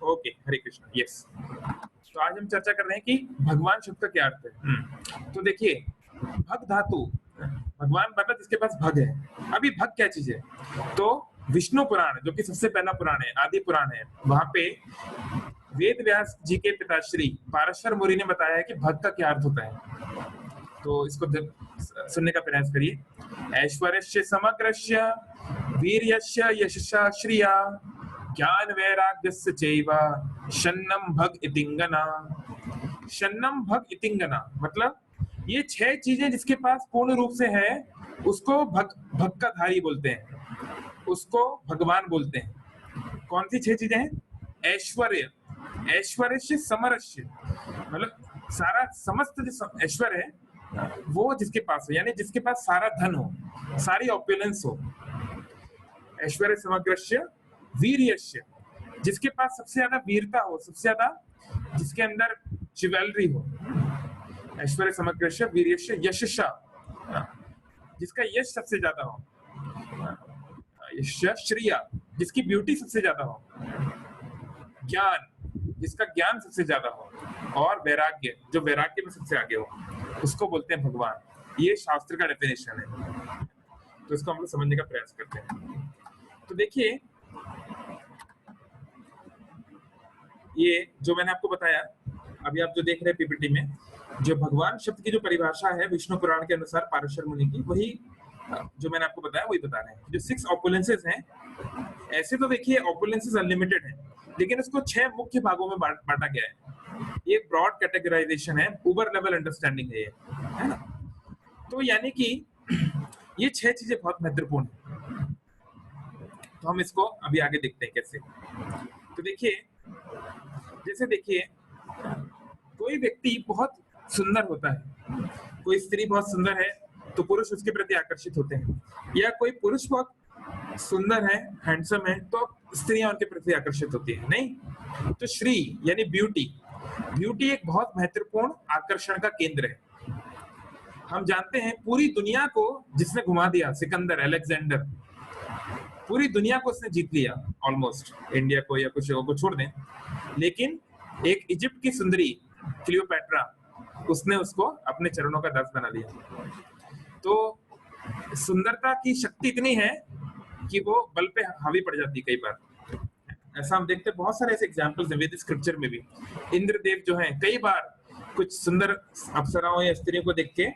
Okay, हरे Krishna. Yes, तो आज हम चर्चा कर रहे हैं कि भगवान शब्द का क्या अर्थ है। तो देखिए, भग धातु, भगवान मतलब जिसके पास भग है। अभी भग क्या चीज है? तो विष्णु पुराण, जो कि सबसे पहला पुराण है, आदि पुराण है, वहां पे वेद व्यास जी के पिताश्री पाराशर मुनि ने बताया है कि भग का क्या अर्थ होता है। तो इसको सुनने का प्रयास करिए। ऐश्वर्यस्य समग्रस्य वीर्यस्य यशसा श्रिया ज्ञान वैराग्यस्य चैव शन्नम भग इतिंगना। शन्नम भग इतिंगना मतलब ये 6 चीजें जिसके पास पूर्ण रूप से है उसको भग भग का धारी बोलते हैं, उसको भगवान बोलते हैं। कौन सी 6 चीजें हैं? ऐश्वर्य, ऐश्वर्य से समरस्य मतलब सारा समस्त जो ऐश्वर्य है वो जिसके पास हो, यानी जिसके पास सारा धन हो, सारी ऑपुलेंस हो। ऐश्वर्य समग्रस्य वीर्यस्य, जिसके पास सबसे ज्यादा वीरता हो, सबसे ज्यादा जिसके अंदर ज्वेलरी हो। ऐश्वर्य समग्रस्य वीर्यस्य यशसा, जिसका यश सबसे ज्यादा हो। यश श्रिया, जिसकी ब्यूटी सबसे ज्यादा हो। ज्ञान, जिसका ज्ञान सबसे ज्यादा हो। और वैराग्य, जो वैराग्य में सबसे आगे हो, उसको बोलते हैं भगवान। ये शास्त्र का डेफिनेशन है, तो इसको हम लोग समझने का प्रयास करते हैं। तो देखिए, ये जो मैंने आपको बताया, अभी आप जो देख रहे हैं पीपीटी में, जो भगवान शब्द की जो परिभाषा है विष्णु पुराण के अनुसार पाराशर मुनि की, वही जो मैंने आपको बताया वही बता रहे हैं। जो 6 ऑपुलेंसेस हैं, ऐसे तो देखिए ऑपुलेंसेस अनलिमिटेड हैं, लेकिन उसको 6 मुख्य भागों में बांटा गया है। ये एक ब्रॉड कैटेगराइजेशन है, ऊपर लेवल अंडरस्टैंडिंग है ये, है ना। तो यानी कि ये 6 चीजें बहुत महत्वपूर्ण है। तो हम इसको अभी आगे देखते हैं कैसे। तो देखिए, जैसे देखिए, कोई व्यक्ति बहुत सुंदर होता है, कोई स्त्री बहुत सुंदर है तो पुरुष उसके प्रति आकर्षित होते हैं, या कोई पुरुष बहुत सुंदर है, हैंडसम है, तो स्त्रियां उनके प्रति आकर्षित होती है। नहीं, तो श्री यानी ब्यूटी, ब्यूटी एक बहुत महत्वपूर्ण आकर्षण का केंद्र है। हम जानते हैं पूरी दुनिया को जिसने घुमा दिया, सिकंदर, अलेक्जेंडर, पूरी दुनिया को उसने जीत लिया ऑलमोस्ट, इंडिया को या कुछ जगहों को छोड़ दें, लेकिन एक इजिप्ट की सुंदरी क्लियोपैट्रा, उसने उसको अपने चरणों का दास बना लिया। तो सुंदरता की शक्ति इतनी है कि वो बल पे हावी पड़ जाती है कई बार। ऐसा हम देखते हैं, बहुत सारे ऐसे एग्जांपल्स हैं वेदिक स्क्रिप्चर में भी। इंद्रदेव जो हैं कई बार कुछ सुंदर अप्सराओं या स्त्रियों को देख के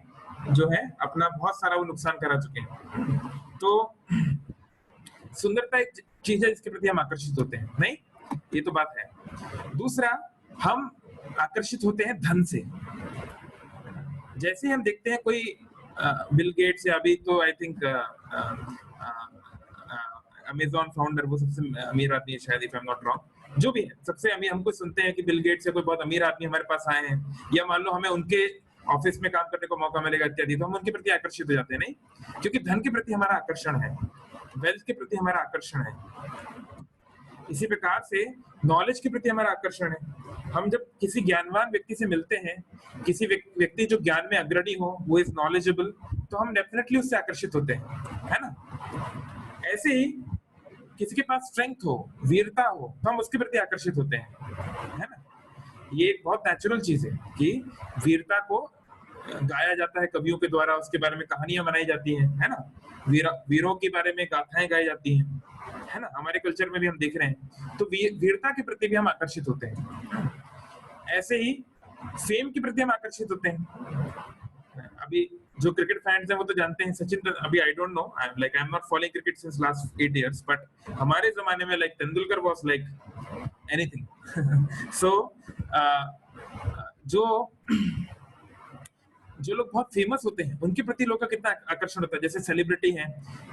जो है अपना बहुत सारा वो नुकसान करा चुके हैं। तो सुंदरता एक चीज है जिसके प्रति हम आकर्षित होते हैं, नहीं, ये तो बात है। दूसरा, हम आकर्षित होते हैं धन से। जैसे हम देखते हैं कोई बिल गेट्स, या अभी तो आई थिंक अमेजॉन फाउंडर, वो सबसे अमीर आदमी है शायद, if I am not wrong, जो भी है सबसे अमीर, हमको सुनते हैं कि बिल गेट्स या कोई बहुत अमीर आदमी हमारे पास आए हैं, या मान लो हमें उनके ऑफिस में काम करने को मौका मिलेगा इत्यादि, तो हम उनके प्रति आकर्षित हो जाते हैं, नहीं, क्योंकि धन के प्रति हमारा आकर्षण है, वेल्थ के प्रति हमारा आकर्षण है। इसी प्रकार से नॉलेज के प्रति हमारा आकर्षण है। हम जब किसी ज्ञानवान व्यक्ति से मिलते हैं, किसी व्यक्ति जो ज्ञान में अग्रणी हो, वो इज नॉलेजेबल, तो हम डेफिनेटली उससे आकर्षित होते हैं, है ना। ऐसे ही किसी के पास स्ट्रेंथ हो, वीरता हो, तो हम उसके प्रति आकर्षित होते हैं, है ना। ये एक बहुत नेचुरल चीज है कि वीरता को गाया जाता है कवियों के द्वारा, उसके बारे में कहानियां बनाई जाती हैं, है ना। वीरों के बारे में गाथाएं गाई जाती हैं, है ना। हमारे कल्चर में भी हम देख रहे हैं, तो वीरता के प्रति भी हम आकर्षित होते हैं। ऐसे ही फेम के प्रति हम आकर्षित होते हैं। अभी जो क्रिकेट फैंस हैं वो तो जानते हैं, सचिन, अभी I don't know, I am not following cricket since last 8 years, but हमारे जमाने में like Tendulkar was like anything. So जो लोग बहुत फेमस होते हैं उनके प्रति लोगों का कितना आकर्षण होता है। जैसे सेलिब्रिटी हैं,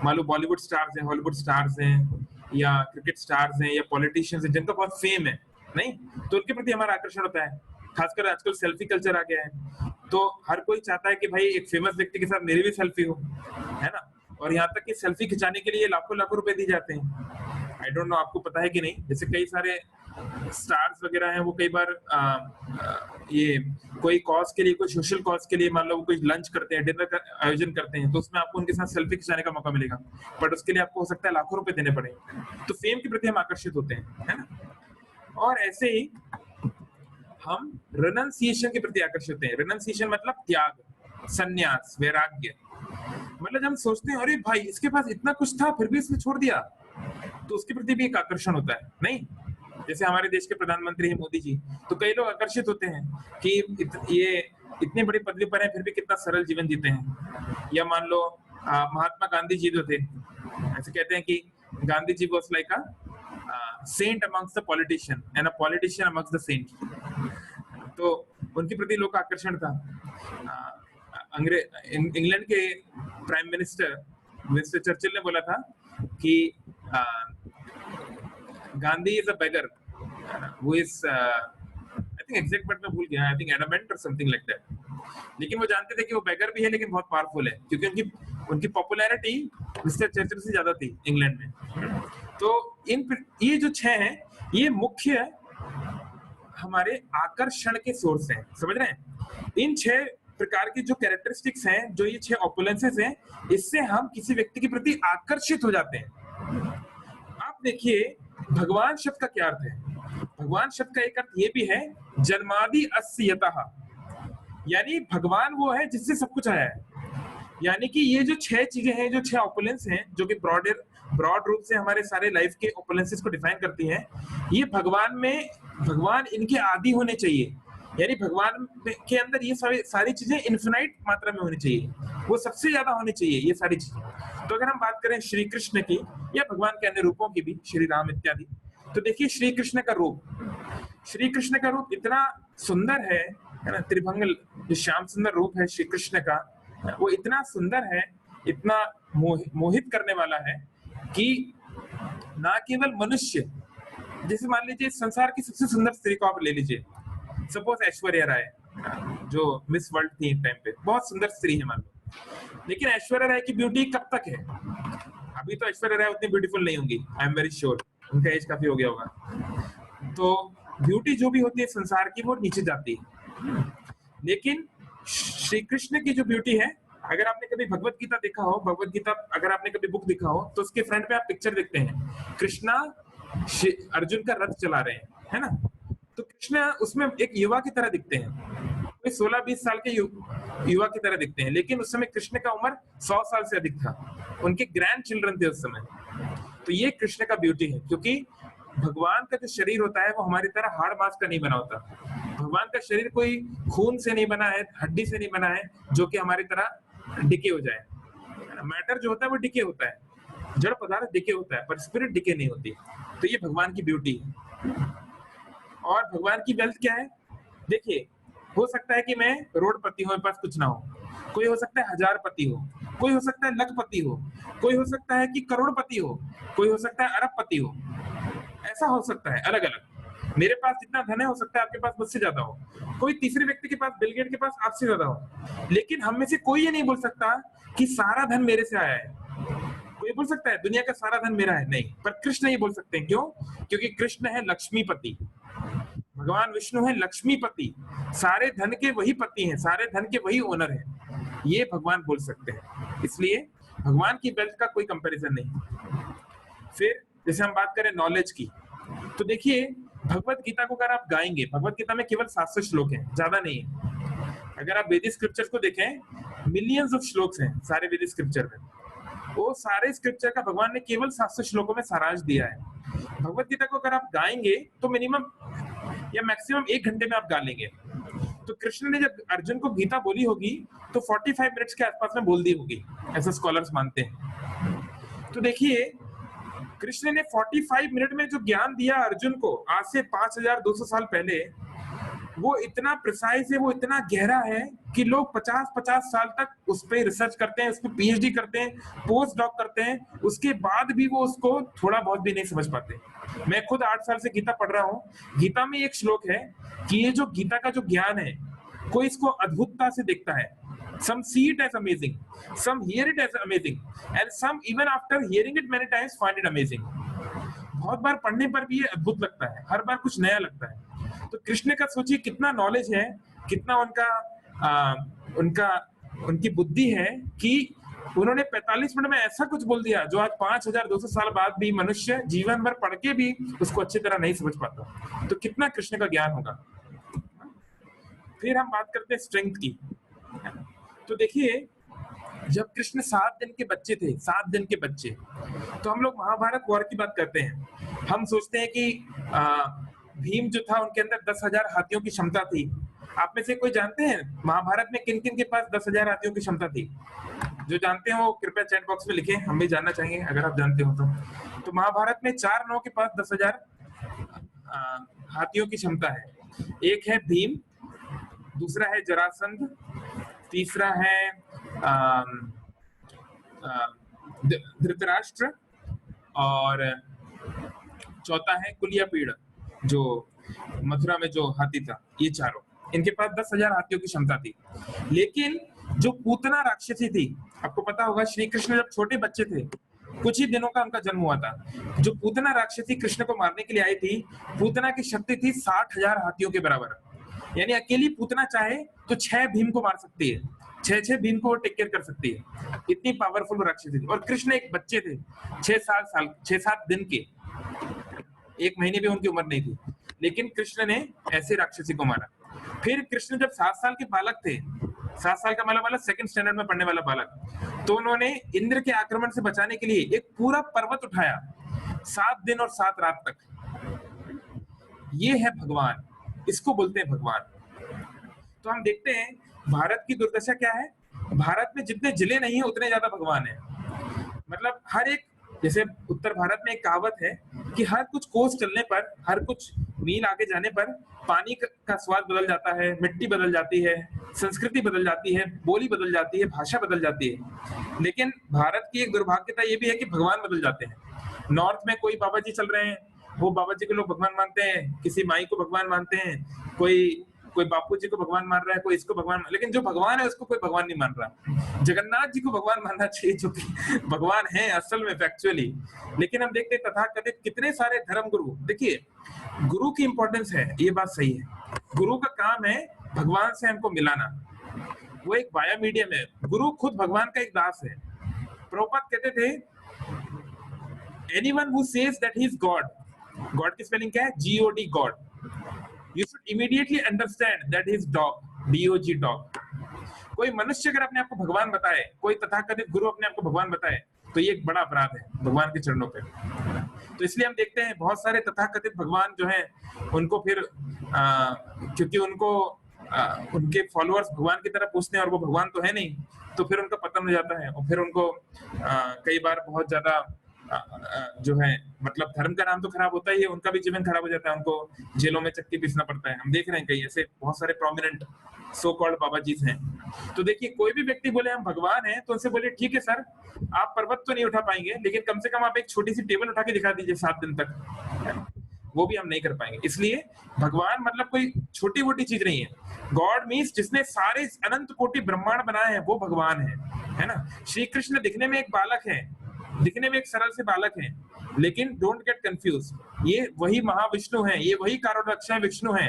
मान लो बॉलीवुड स्टार्स हैं, हॉलीवुड स्टार्स हैं, या क्रिकेट स्टार्स हैं, या पॉलिटिशियंस हैं जिनका बहुत फेम है, नहीं, तो उनके प्रति हमारा आकर्षण होता है। खासकर आजकल सेल्फी कल्चर आ गया है, तो हर कोई चाहता है कि भाई एक फेमस व्यक्ति के साथ मेरी भी सेल्फी हो, है ना। और यहाँ तक कि सेल्फी खिंचाने के लिए लाखों लाखों रुपए दी जाते हैं। आई डोंट नो आपको पता है कि नहीं, जैसे कई सारे स्टार्स वगैरह हैं, वो कई बार ये कोई कॉज के लिए, कोई सोशल कॉज के लिए, मान लो कोई लंच करते हैं, डिनर का आयोजन करते हैं, तो उसमें आपको उनके साथ सेल्फी खिंचाने का मौका मिलेगा, बट उसके लिए आपको हो सकता है लाखों रुपए देने पड़े। तो फेम के प्रति हम आकर्षित होते हैं, है ना। और ऐसे ही हम रेनंसिएशन के प्रति आकर्षित होते हैं। रेनंसिएशन मतलब त्याग, संन्यास, वैराग्य। मतलब जब हम सोचते हैं अरे भाई इसके पास इतना कुछ था फिर भी इसने छोड़ दिया, तो उसके प्रति भी एक आकर्षण होता है, नहीं? जैसे हमारे देश के प्रधानमंत्री हैं मोदी जी, तो कई लोग आकर्षित होते हैं कि ये इतनी बड़ी पदवी पर है फिर भी कितना सरल जीवन जीते हैं। या मान लो महात्मा गांधी जी जो थे, ऐसे कहते हैं कि Gandhi ji was like a saint amongst the politician and a politician amongst the saint. तो उनके प्रति लोग का आकर्षण था। इंग्लैंड के प्राइम मिनिस्टर मिस्टर चर्चिल ने बोला था कि Gandhi is a beggar who is I think exact word में भूल गया, आई थिंक एडमेंट और समथिंग लाइक दैट। लेकिन वो जानते थे कि वो बेगर भी है लेकिन बहुत पावरफुल है, क्योंकि उनकी पॉपुलैरिटी मिस्टर चर्चिल से ज्यादा थी इंग्लैंड में। तो ये जो 6 हैं ये मुख्य हमारे आकर्षण के सोर्स हैं, समझ रहे हैं? इन 6 प्रकार की जो कैरेक्टरिस्टिक्स हैं, जो ये 6 ऑपुलेंसेस हैं, इससे हम किसी व्यक्ति के प्रति आकर्षित हो जाते हैं। आप देखिए भगवान शब्द का क्या अर्थ है? भगवान शब्द का एक अर्थ ये भी है जन्मादि अस्य यतः, यानी भगवान वो है जिससे सब कुछ आया है। यानी कि ये जो 6 चीजें हैं, जो 6 ऑपुलेंस हैं, जो कि ब्रॉड रूप से हमारे सारे लाइफ के ऑपुलेंसेस को डिफाइन करती हैं, ये भगवान इनके आदि होने चाहिए। यानी भगवान के अंदर ये सारी चीजें इन्फिनाइट मात्रा में होनी चाहिए, वो सबसे ज्यादा होनी चाहिए ये सारी चीजें। तो अगर हम बात करें श्री कृष्ण की या भगवान के अन्य रूपों की भी, श्री राम इत्यादि, तो देखिए श्री कृष्ण का रूप इतना सुंदर है ना? त्रिभंग जो श्याम सुंदर रूप है श्री कृष्ण का, वो इतना सुंदर है, इतना मोहित करने वाला है कि ना केवल मनुष्य, जैसे मान लीजिए संसार की सबसे सुंदर स्त्री को आप ले लीजिए, सपोज ऐश्वर्या राय जो मिस वर्ल्ड थी इन टाइम पे, बहुत सुंदर स्त्री है मान लो, लेकिन ऐश्वर्या राय की ब्यूटी कब तक है? अभी तो ऐश्वर्या राय उतनी ब्यूटीफुल नहीं होंगी, आई एम वेरी श्योर, उनका एज काफी हो गया होगा। तो ब्यूटी जो भी होती है संसार की वो नीचे जाती है, लेकिन श्री कृष्ण की जो ब्यूटी है, अगर आपने कभी भगवत गीता देखा हो, भगवत गीता अगर आपने कभी बुक देखा हो, तो उसके फ्रंट पे आप पिक्चर देखते हैं कृष्णा अर्जुन का रथ चला रहे हैं, है ना? तो कृष्ण उसमें एक युवा की तरह दिखते हैं, कोई 16-20 साल के युवा की तरह दिखते हैं, लेकिन उस समय कृष्ण का उम्र 100 साल से अधिक था, उनके ग्रैंड चिल्ड्रन थे उस समय। तो ये कृष्ण का ब्यूटी है, क्योंकि भगवान का जो शरीर होता है वो हमारी तरह हाड़ मांस का नहीं बना होता। भगवान का शरीर कोई खून से नहीं बना है, हड्डी से नहीं बना है, जो कि हमारी तरह डिके हो जाए। मैटर जो होता है वो डिके होता है, जड़ पदार्थ डिके होता है, पर स्पिरिट डिके नहीं होती। तो ये भगवान की ब्यूटी है। और भगवान की वेल्थ क्या है? देखिए, हो सकता है कि मैं करोड़पति हूं, मेरे पास कुछ ना हो, कोई हो सकता है हजारपति हो, कोई हो सकता है लखपति हो, कोई हो सकता है कि करोड़पति हो, कोई हो सकता है अरबपति हो, ऐसा हो सकता है अलग अलग। मेरे पास जितना धन है हो सकता है आपके पास मुझसे ज्यादा हो, कोई तीसरे व्यक्ति के पास, बिल गेट के पास आपसे ज्यादा हो, लेकिन हम में से कोई ये नहीं बोल सकता कि सारा धन मेरे से आया है। कोई बोल सकता है दुनिया का सारा धन मेरा है? नहीं, पर कृष्ण ये बोल सकते हैं। क्यों? क्योंकि कृष्ण है लक्ष्मीपति, भगवान विष्णु है लक्ष्मीपति, सारे धन के वही पति हैं, सारे धन के वही ओनर हैं, ये भगवान बोल सकते हैं। इसलिए भगवान की वेल्थ का कोई कंपैरिजन नहीं। फिर जैसे हम बात करें नॉलेज की, तो देखिए भगवत गीता को अगर आप गाएंगे, भगवत गीता में केवल 700 श्लोक हैं, ज्यादा नहीं है। अगर आप वैदिक स्क्रिप्चर्स को देखें, मिलियंस ऑफ श्लोक्स हैं सारे वैदिक स्क्रिप्चर में, वो सारे स्क्रिप्चर का भगवान ने केवल 700 श्लोकों में सारांश दिया है। भगवत गीता को अगर आप गाएंगे तो मिनिमम या मैक्सिमम 1 घंटे में आप गा लेंगे। तो कृष्ण ने जब अर्जुन को गीता बोली होगी तो 45 मिनट्स के आसपास में बोल दी होगी, ऐसा स्कॉलर्स मानते हैं। तो देखिए कृष्ण ने 45 मिनट में जो ज्ञान दिया अर्जुन को आज से 5200 साल पहले, वो इतना प्रिसाइज है, वो इतना गहरा है कि लोग 50-50 साल तक उस पर रिसर्च करते हैं, उस पर पीएचडी करते हैं, पोस्ट डॉक करते हैं, उसके बाद भी वो उसको थोड़ा बहुत भी नहीं समझ पाते। मैं खुद 8 साल से गीता पढ़ रहा हूँ। गीता में एक श्लोक है कि ये जो गीता का जो ज्ञान है, कोई इसको अद्भुतता से देखता है, some see it as amazing, some hear it as amazing, and some even after hearing it many times find it amazing। बहुत बार पढ़ने पर भी ये अद्भुत लगता है, हर बार कुछ नया लगता है। तो कृष्ण का सोचिए कितना नॉलेज है, कितना उनकी बुद्धि है कि उन्होंने 45 मिनट में ऐसा कुछ बोल दिया जो आज 5200 साल बाद भी मनुष्य जीवन भर पढ़ के भी उसको अच्छी तरह नहीं समझ पाता। तो कितना कृष्ण का ज्ञान होगा। फिर हम बात करते हैं स्ट्रेंथ की। तो देखिए, जब कृष्ण 7 दिन के बच्चे थे, 7 दिन के बच्चे, तो हम लोग महाभारत वॉर की बात करते हैं। हम सोचते हैं कि भीम जो था उनके अंदर 10,000 हाथियों की क्षमता थी। आप में से कोई जानते हैं महाभारत में किन किन के पास 10,000 हाथियों की क्षमता थी? जो जानते हो कृपया चैट बॉक्स में लिखें, हम भी जानना चाहेंगे अगर आप जानते हो तो महाभारत में 4 लोगों के पास 10,000 हाथियों की क्षमता है। एक है भीम, दूसरा है जरासंध, तीसरा है धृतराष्ट्र और चौथा है कुलियापीड़ जो मथुरा में जो हाथी था। ये चारों, इनके पास 10,000 हाथियों की क्षमता थी। लेकिन जो पूतना राक्षसी थी, आपको पता होगा श्री कृष्ण जब छोटे बच्चे थे, कुछ ही दिनों का उनका जन्म हुआ था, जो पूतना राक्षसी कृष्ण को मारने के लिए आई थी, पूतना की शक्ति थी 60,000 हाथियों के बराबर। यानी अकेली पूतना चाहे तो 6 भीम को मार सकती है, 6 भीम को वो टेक केयर कर सकती है, इतनी पावरफुल राक्षसी थी। और कृष्ण एक बच्चे थे, 6-7 दिन के, 1 महीने भी उनकी उम्र नहीं थी, लेकिन कृष्ण ने ऐसे राक्षसी को मारा। फिर कृष्ण जब 7 साल के बालक थे, 7 साल का मतलब सेकंड स्टैंडर्ड में पढ़ने वाला बालक, तो उन्होंने इंद्र के आक्रमण से बचाने के लिए एक पूरा पर्वत उठाया 7 दिन और 7 रात तक। ये है भगवान, इसको बोलते हैं भगवान। तो हम देखते हैं भारत की दुर्दशा क्या है। भारत में जितने जिले नहीं है उतने ज्यादा भगवान है। मतलब हर एक, जैसे उत्तर भारत में एक कहावत है कि हर कुछ कोस चलने पर, हर कुछ मील आगे जाने पर पानी का स्वाद बदल जाता है, मिट्टी बदल जाती है, संस्कृति बदल जाती है, बोली बदल जाती है, भाषा बदल जाती है। लेकिन भारत की एक दुर्भाग्यता ये भी है कि भगवान बदल जाते हैं। नॉर्थ में कोई बाबा जी चल रहे हैं, वो बाबा जी को लोग भगवान मानते हैं, किसी माई को भगवान मानते हैं, कोई बापू जी को भगवान मान रहा है, कोई इसको भगवान, लेकिन जो भगवान है उसको कोई भगवान नहीं मान रहा। जगन्नाथ जी को भगवान मानना चाहिए जो कि भगवान है असल में फैक्चुअली। लेकिन हम देखते हैं तथाकथित कितने सारे धर्म गुरु, देखिए गुरु की इंपॉर्टेंस है, ये बात सही है। गुरु का काम है भगवान से हमको मिलाना, वो एक वाया मीडियम है। गुरु खुद भगवान का एक दास है। प्रभुपाद कहते थे, anyone who says that he is God, God की स्पेलिंग क्या है? G-O-D, God, you should immediately understand that he is dog, D-O-G, dog। कोई मनुष्य अगर अपने आप को भगवान बताए, कोई तथाकथित गुरु अपने आप को भगवान बताए, तो ये एक बड़ा अपराध है भगवान के चरणों पे। तो इसलिए हम देखते हैं बहुत सारे तथाकथित भगवान जो हैं उनको फिर क्योंकि उनको उनके फॉलोअर्स भगवान की तरफ पूछते हैं और वो भगवान तो है नहीं, तो फिर उनका पतन हो जाता है। और फिर उनको कई बार बहुत ज्यादा जो है, मतलब धर्म का नाम तो खराब होता ही है, उनका भी जीवन खराब हो जाता है, उनको जेलों में चक्की पीसना पड़ता है। हम देख रहे हैं कई ऐसे बहुत सारे प्रोमिनेंट सो कॉल्ड बाबा जी हैं। तो देखिए, कोई भी व्यक्ति बोले हम भगवान हैं, तो उनसे बोले ठीक है सर, आप पर्वत तो नहीं उठा पाएंगे, लेकिन कम से कम आप एक छोटी सी टेबल उठा के दिखा दीजिए 7 दिन तक, वो भी हम नहीं कर पाएंगे। इसलिए भगवान मतलब कोई छोटी मोटी चीज नहीं है। गॉड मीन्स जिसने सारे अनंत कोटि ब्रह्मांड बनाए हैं वो भगवान है ना। श्री कृष्ण दिखने में एक बालक है, दिखने में एक सरल से बालक है, लेकिन डोंट गेट कंफ्यूज, ये वही महाविष्णु है, ये वही कारोदक्षय विष्णु है,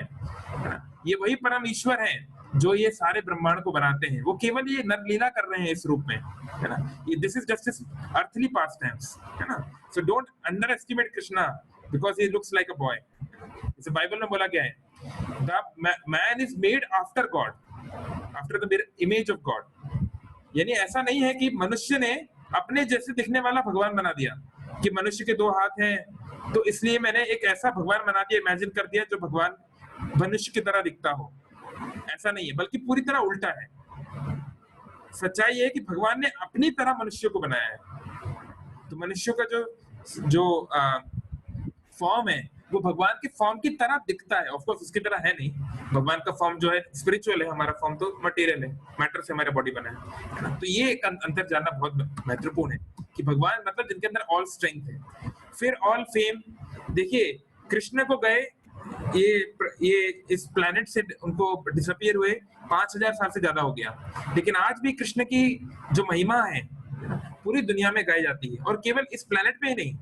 ये वही परम ईश्वर है जो ये सारे ब्रह्मांड को बनाते हैं। वो केवल ये नरलीला कर रहे हैं इस रूप में, है ना। This is just earthly past times, है ना। So don't under estimate Krishna because he looks like a boy. इसे बाइबल में बोला गया है, the man is made after God, after the image of God. यानी ऐसा नहीं है कि मनुष्य ने अपने जैसे दिखने वाला भगवान बना दिया कि मनुष्य के 2 हाथ हैं, तो इसलिए मैंने एक ऐसा भगवान बना दिया, इमेजिन कर दिया जो भगवान मनुष्य की तरह दिखता हो। ऐसा नहीं है, बल्कि पूरी तरह उल्टा है। सच्चाई ये है कि भगवान ने अपनी तरह मनुष्य को बनाया है। तो मनुष्य का जो फॉर्म है वो भगवान के फॉर्म की तरह दिखता है। ऑफ कोर्स उसकी तरह है नहीं, भगवान का फॉर्म जो है स्पिरिचुअल है, हमारा फॉर्म तो मटेरियल है, मैटर से हमारा बॉडी बना है। तो ये एक अंतर जानना बहुत महत्वपूर्ण है कि भगवान मतलब जिनके अंदर ऑल स्ट्रेंथ है। फिर ऑल फेम, देखिए कृष्ण को गए ये इस प्लेनेट से उनको डिसअपियर हुए 5000 साल से ज्यादा हो गया, लेकिन आज भी कृष्ण की जो महिमा है पूरी दुनिया में गाई जाती है। और केवल इस प्लेनेट पे ही नहीं,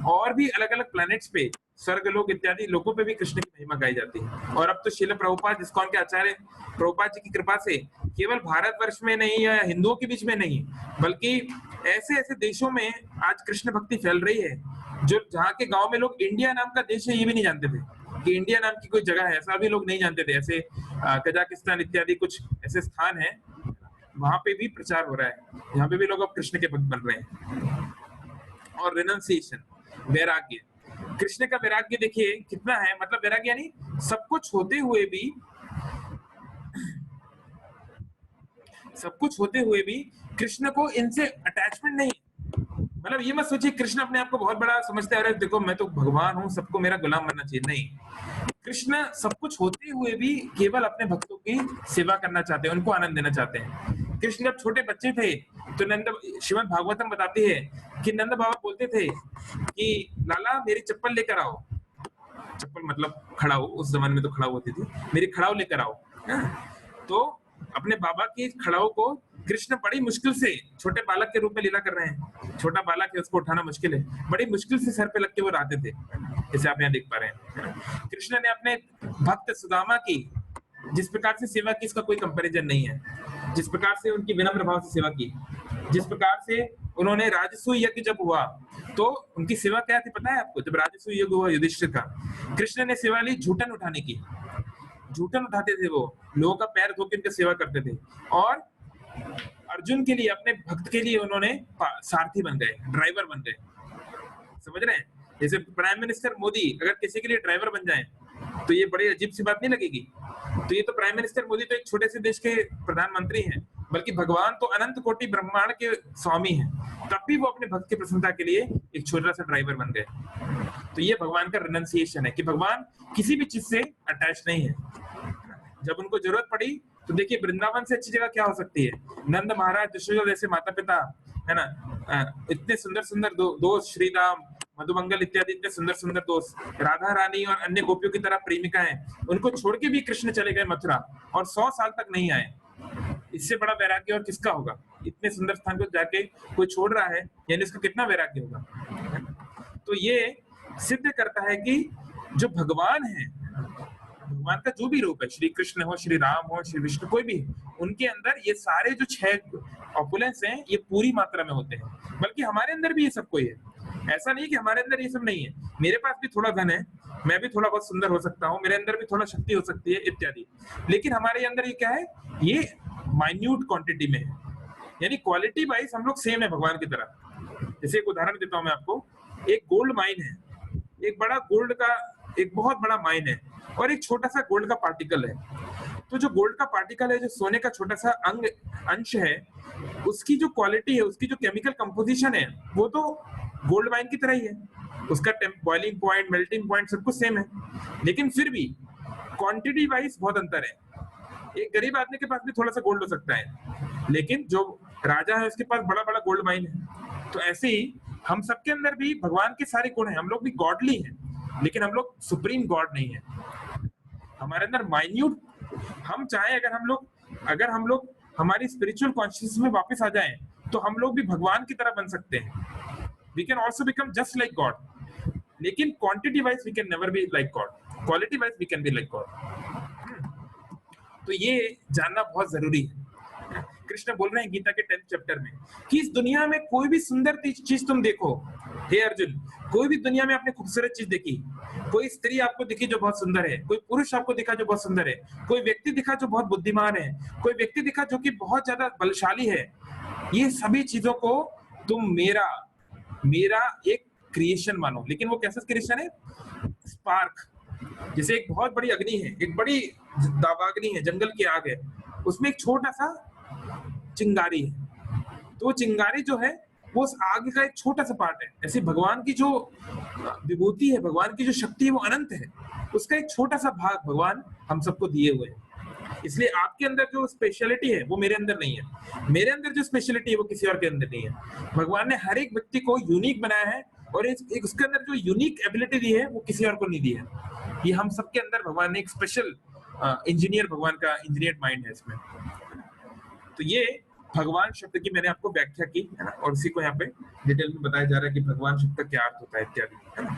और भी अलग अलग प्लैनेट्स पे स्वर्ग लोक इत्यादि लोगों पे भी कृष्ण की महिमा गाई जाती है। और अब तो श्रील प्रभुपाद इस्कॉन के आचार्य प्रभुपाद जी की कृपा से केवल भारतवर्ष में नहीं या हिंदुओं के बीच में नहीं, बल्कि ऐसे ऐसे देशों में आज कृष्ण भक्ति फैल रही है जो जहाँ के गांव में लोग इंडिया नाम का देश है ये भी नहीं जानते थे कि इंडिया नाम की कोई जगह है, ऐसा भी लोग नहीं जानते थे। ऐसे कजाकिस्तान इत्यादि कुछ ऐसे स्थान है, वहां पे भी प्रचार हो रहा है, यहाँ पे भी लोग अब कृष्ण के भक्त बन रहे हैं। और रिनंसिएशन, वैराग्य, कृष्ण का वैराग्य देखिए कितना है, मतलब वैराग्य यानी सब कुछ होते हुए भी कृष्ण को इनसे अटैचमेंट नहीं। मतलब ये मत सोचिए कृष्ण अपने आप को बहुत बड़ा समझते हैं, अरे देखो मैं तो भगवान हूँ, सबको मेरा गुलाम बनना चाहिए, नहीं। कृष्ण सब कुछ होते हुए भी केवल अपने भक्तों की सेवा करना चाहते हैं, उनको आनंद देना चाहते हैं। कृष्ण जब छोटे बच्चे थे तो नंद, श्रीमद् भागवतम बताती है कि नंद बाबा बोलते थे कि लाला मेरी चप्पल लेकर आओ। चप्पल मतलब खड़ाऊ, उस जमाने में तो खड़ाऊ होती थी, मेरी खड़ाऊ लेकर आओ। तो अपने बाबा की खड़ाऊ को कृष्ण बड़ी मुश्किल से, छोटे बालक के रूप में लीला कर रहे हैं, छोटा बालक है उसको उठाना मुश्किल है, बड़ी मुश्किल से सर पे लग के वो रहते थे, जैसे आप यहाँ देख पा रहे हैं। कृष्ण ने अपने भक्त सुदामा की जिस प्रकार से सेवा की इसका कोई कंपैरिजन नहीं है, जिस प्रकार से उनकी विनम्र भाव से सेवा की, जिस प्रकार से उन्होंने राजसूय यज्ञ जब हुआ तो उनकी सेवा क्या थी पता है आपको? जब राजसूय यज्ञ हुआ युधिष्ठिर का, कृष्ण ने सेवा ली झूठन उठाने की, झूठन उठाते थे, वो लोगों का पैर धो के उनकी सेवा करते थे। और अर्जुन के लिए, अपने भक्त के लिए उन्होंने सारथी बन गए, ड्राइवर बन गए, समझ रहे हैं? जैसे प्राइम मिनिस्टर मोदी अगर किसी के लिए ड्राइवर बन जाए तो ये बड़ी अजीब सी बात नहीं लगेगी? तो ये तो प्राइम मिनिस्टर मोदी तो एक छोटे से देश के प्रधानमंत्री हैं, बल्कि भगवान तो अनंत कोटि ब्रह्मांड के स्वामी हैं, तब भी वो अपने भक्त की प्रसन्नता के लिए एक छोटा सा ड्राइवर बन गए। तो ये भगवान का रिनंसिएशन है कि भगवान किसी भी चीज से अटैच नहीं है। जब उनको जरूरत पड़ी तो देखिए वृंदावन से अच्छी जगह क्या हो सकती है? नंद महाराज, यशोदा जैसे माता पिता, है ना, इतने सुंदर सुंदर दोस्त, श्री राम, मधुमंगल इत्यादि इतने सुंदर सुंदर दोस्त, राधा रानी और अन्य गोपियों की तरह प्रेमिकाएं, उनको छोड़ के भी कृष्ण चले गए मथुरा और 100 साल तक नहीं आए। इससे बड़ा वैराग्य और किसका होगा? इतने सुंदर स्थान को जाके कोई छोड़ रहा है, यानी इसका कितना वैराग्य होगा? तो ये सिद्ध करता है कि जो भगवान है, भगवान का जो भी रूप है, श्री कृष्ण हो, श्री राम हो, श्री विष्णु, कोई भी, उनके अंदर ये सारे जो 6 ऑपुलेंस हैं ये पूरी मात्रा में होते हैं। बल्कि हमारे अंदर भी ये सब कोई है, ऐसा नहीं कि हमारे अंदर ये सब नहीं है। मेरे पास भी थोड़ा धन है, मैं भी थोड़ा बहुत सुंदर हो सकता हूँ, मेरे अंदर भी थोड़ा शक्ति हो सकती है इत्यादि, लेकिन हमारे अंदर ये क्या है? ये माइन्यूट क्वांटिटी में है, यानी क्वालिटी वाइज हम लोग सेम है भगवान की तरह। जैसे एक उदाहरण देता हूँ मैं आपको, एक गोल्ड माइन है, एक बड़ा गोल्ड का एक बहुत बड़ा माइन है और एक छोटा सा गोल्ड का पार्टिकल है। तो जो गोल्ड का पार्टिकल है, जो सोने का छोटा सा अंश है, उसकी जो क्वालिटी है, उसकी जो केमिकल कंपोजिशन है, वो तो गोल्ड माइन की तरह ही है, उसका बॉइलिंग पॉइंट, मेल्टिंग पॉइंट सब कुछ सेम है, लेकिन फिर भी क्वांटिटी वाइज बहुत अंतर है। एक गरीब आदमी के पास भी थोड़ा सा गोल्ड हो सकता है, लेकिन जो राजा है उसके पास बड़ा बड़ा गोल्ड माइन है। तो ऐसे ही हम सबके अंदर भी भगवान के सारे गुण हैं, हम लोग भी गॉडली हैं, लेकिन हम लोग सुप्रीम गॉड नहीं है। हमारे अंदर माइन्यूट, हम चाहे अगर हम लोग हमारी स्पिरिचुअल कॉन्शियसनेस में वापस आ जाएं तो हम लोग भी भगवान की तरह बन सकते हैं। We can also become just like God, लेकिन quantity wise we can never be like God, quality wise we can be like God. तो ये जानना बहुत जरूरी है। कृष्ण बोल रहे हैं गीता के 10th चैप्टर में कि इस दुनिया में कोई भी सुंदर चीज तुम देखो, हे अर्जुन, कोई भी दुनिया में आपने खूबसूरत चीज देखी, कोई स्त्री आपको दिखी जो बहुत सुंदर है, कोई पुरुष आपको दिखा जो बहुत सुंदर है, कोई व्यक्ति दिखा जो बहुत बुद्धिमान है, कोई व्यक्ति दिखा जो कि बहुत ज्यादा बलशाली है, ये सभी चीजों को तुम मेरा एक क्रिएशन मानो। लेकिन वो कैसा क्रिएशन है? स्पार्क, जैसे एक बहुत बड़ी अग्नि है, एक बड़ी दावाग्नि है, जंगल की आग है, उसमें एक छोटा सा चिंगारी है, तो वो चिंगारी जो है वो उस आग का एक छोटा सा पार्ट है। ऐसे भगवान की जो विभूति है, भगवान की जो शक्ति है वो अनंत है, उसका एक छोटा सा भाग भगवान हम सबको दिए हुए हैं। इसलिए आपके अंदर जो स्पेशलिटी है वो मेरे अंदर नहीं है, मेरे अंदर जो स्पेशलिटी है वो किसी और के अंदर नहीं है। भगवान ने हर एक व्यक्ति को यूनिक बनाया है और एक उसके अंदर जो यूनिक एबिलिटी दी है वो किसी और को नहीं दी है। ये हम सबके अंदर भगवान ने एक स्पेशल इंजीनियर, भगवान का इंजीनियर माइंड है इसमें। तो ये भगवान शब्द की मैंने आपको व्याख्या की है ना, और उसी को यहाँ पे डिटेल में बताया जा रहा है कि भगवान शब्द का क्या अर्थ होता है इत्यादि, है ना।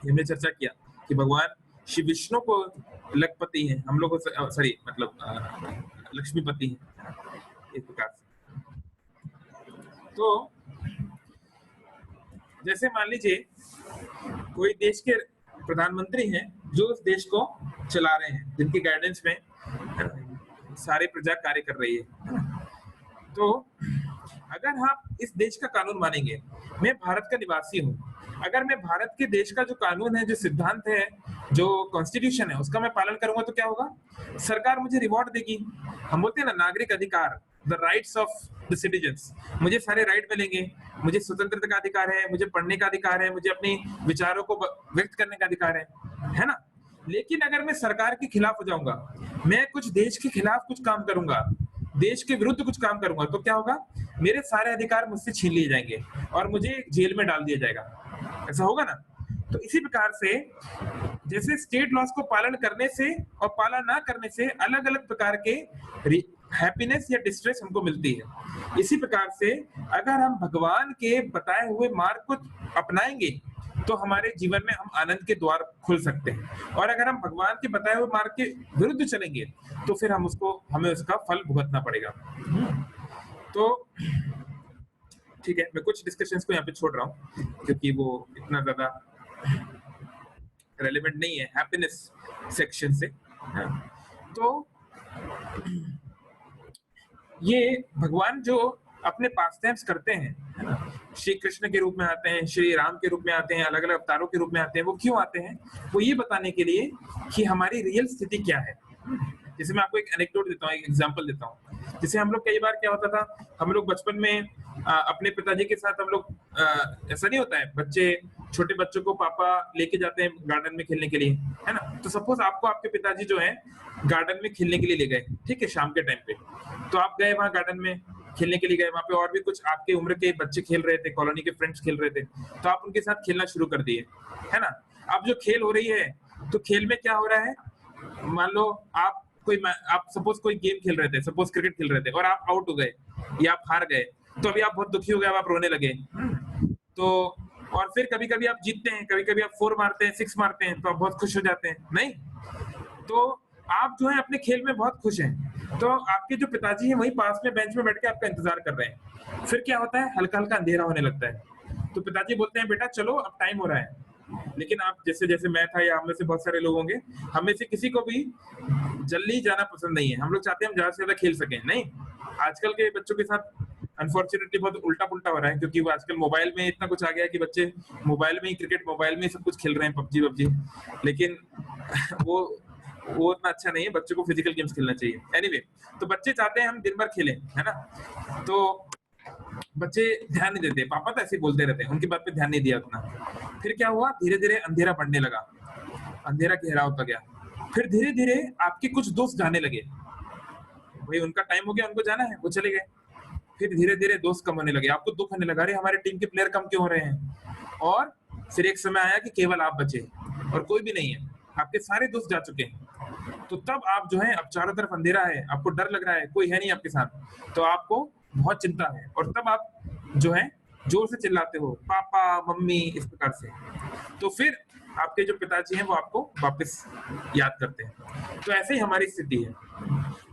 हमने चर्चा किया कि भगवान श्री विष्णु को लखपति हैं, हम लोग को सॉरी मतलब लक्ष्मीपति हैं एक प्रकार से। तो जैसे मान लीजिए कोई देश के प्रधानमंत्री हैं जो उस देश को चला रहे हैं, जिनकी गाइडेंस में सारी प्रजा कार्य कर रही है। तो अगर आप इस देश का कानून मानेंगे, मैं भारत का निवासी हूँ, अगर मैं भारत के देश का जो कानून है, जो सिद्धांत है, जो कॉन्स्टिट्यूशन है, उसका मैं पालन करूंगा तो क्या होगा? सरकार मुझे रिवॉर्ड देगी। हम बोलते हैं ना नागरिक अधिकार, the rights of the citizens, मुझे सारे राइट मिलेंगे, मुझे स्वतंत्रता का अधिकार है, मुझे पढ़ने का अधिकार है, मुझे अपने विचारों को व्यक्त करने का अधिकार है ना? लेकिन अगर मैं सरकार के खिलाफ हो जाऊंगा, मैं कुछ देश के खिलाफ कुछ काम करूंगा, देश के विरुद्ध कुछ काम करूंगा, तो क्या होगा? मेरे सारे अधिकार मुझसे छीन लिए जाएंगे और मुझे जेल में डाल दिया जाएगा। ऐसा होगा ना? तो इसी प्रकार से जैसे स्टेट लॉज को पालन करने से और पालन ना करने से अलग अलग प्रकार के हैप्पीनेस या डिस्ट्रेस हमको मिलती है, इसी प्रकार से अगर हम भगवान के बताए हुए मार्ग को अपनाएंगे तो हमारे जीवन में हम आनंद के द्वार खुल सकते हैं, और अगर हम भगवान के बताए हुए मार्ग के विरुद्ध चलेंगे तो फिर हमें उसका फल भुगतना पड़ेगा। तो ठीक है, मैं कुछ डिस्कशंस को यहाँ पे छोड़ रहा हूँ क्योंकि वो इतना ज्यादा रेलेवेंट नहीं है हैप्पीनेस सेक्शन से। तो ये भगवान जो अपने पास टाइम्स करते हैं, श्री कृष्ण के रूप में आते हैं, श्री राम के रूप में आते हैं, अलग अलग अवतारों के रूप में आते हैं, वो क्यों आते हैं? वो ये बताने के लिए कि हमारी रियल स्थिति क्या है। जैसे मैं आपको एक एनेक्डोट देता हूँ, एक एग्जांपल देता हूँ। जैसे हम लोग कई बार क्या होता था, हम लोग बचपन में अपने पिताजी के साथ हम लोग ऐसा नहीं होता है, बच्चे छोटे बच्चों को पापा लेके जाते हैं गार्डन में खेलने के लिए, है ना? तो सपोज आपको आपके पिताजी जो है गार्डन में खेलने के लिए ले गए, ठीक है, शाम के टाइम पे, तो आप गए वहां गार्डन में खेलने के लिए गए, वहां पे और भी कुछ आपके उम्र के बच्चे खेल रहे थे, कॉलोनी के फ्रेंड्स खेल रहे थे, तो आप उनके साथ खेलना शुरू कर दिए, है ना? अब जो खेल हो रही है, तो खेल में क्या हो रहा है, मान लो आप सपोज कोई गेम खेल रहे थे, सपोज क्रिकेट खेल रहे थे और आप आउट हो गए या आप हार गए, तो अभी आप बहुत दुखी हो गए, अब आप रोने लगे। तो और फिर कभी कभी आप जीतते हैं, कभी कभी आप 4 मारते हैं, 6 मारते हैं, तो आप बहुत खुश हो जाते हैं, नहीं? तो आप जो है अपने खेल में बहुत खुश हैं, तो आपके जो पिताजी हैं वही पास में बेंच में बैठ के आपका इंतजार कर रहे हैं। फिर क्या होता है, हल्का हल्का अंधेरा होने लगता है, तो पिताजी बोलते हैं बेटा चलो अब टाइम हो रहा है। लेकिन आप जैसे जैसे मैं था या हम में से बहुत सारे लोग होंगे, हम में से किसी को भी जल्दी जाना पसंद नहीं है, हम लोग चाहते हैं हम ज्यादा से ज्यादा खेल सकें, नहीं? आजकल के बच्चों के साथ अनफॉर्चुनेटली बहुत उल्टा पुल्टा हो रहा है, क्योंकि वो आजकल मोबाइल में इतना कुछ आ गया है कि बच्चे मोबाइल में ही क्रिकेट, मोबाइल में ही सब कुछ खेल रहे हैं, पबजी, लेकिन वो उतना अच्छा नहीं है, बच्चों को फिजिकल गेम्स खेलना चाहिए। एनीवे, तो बच्चे चाहते हैं हम दिन भर खेलें, है ना? तो बच्चे ध्यान नहीं देते, पापा तो ऐसे ही बोलते रहते हैं, उनकी बात पे ध्यान नहीं दिया उतना। फिर क्या हुआ, धीरे धीरे अंधेरा बढ़ने लगा, अंधेरा गहरा होता गया, फिर धीरे धीरे आपके कुछ दोस्त जाने लगे, भाई उनका टाइम हो गया, उनको जाना है, वो चले गए। फिर धीरे धीरे दोस्त कम होने लगे, आपको दुख होने लगा, अरे हमारे टीम के प्लेयर कम क्यों हो रहे हैं? और फिर एक समय आया कि केवल आप बचे और कोई भी नहीं है, आपके सारे दोस्त जा चुके हैं। तो तब आप जो है, अब चारों तरफ अंधेरा है, आपको डर लग रहा है, कोई है नहीं आपके साथ, तो आपको बहुत चिंता है, और तब आप जो है जोर से चिल्लाते हो पापा मम्मी, इस प्रकार से। तो फिर आपके जो पिताजी हैं वो आपको वापस याद करते हैं। तो ऐसे ही हमारी स्थिति है,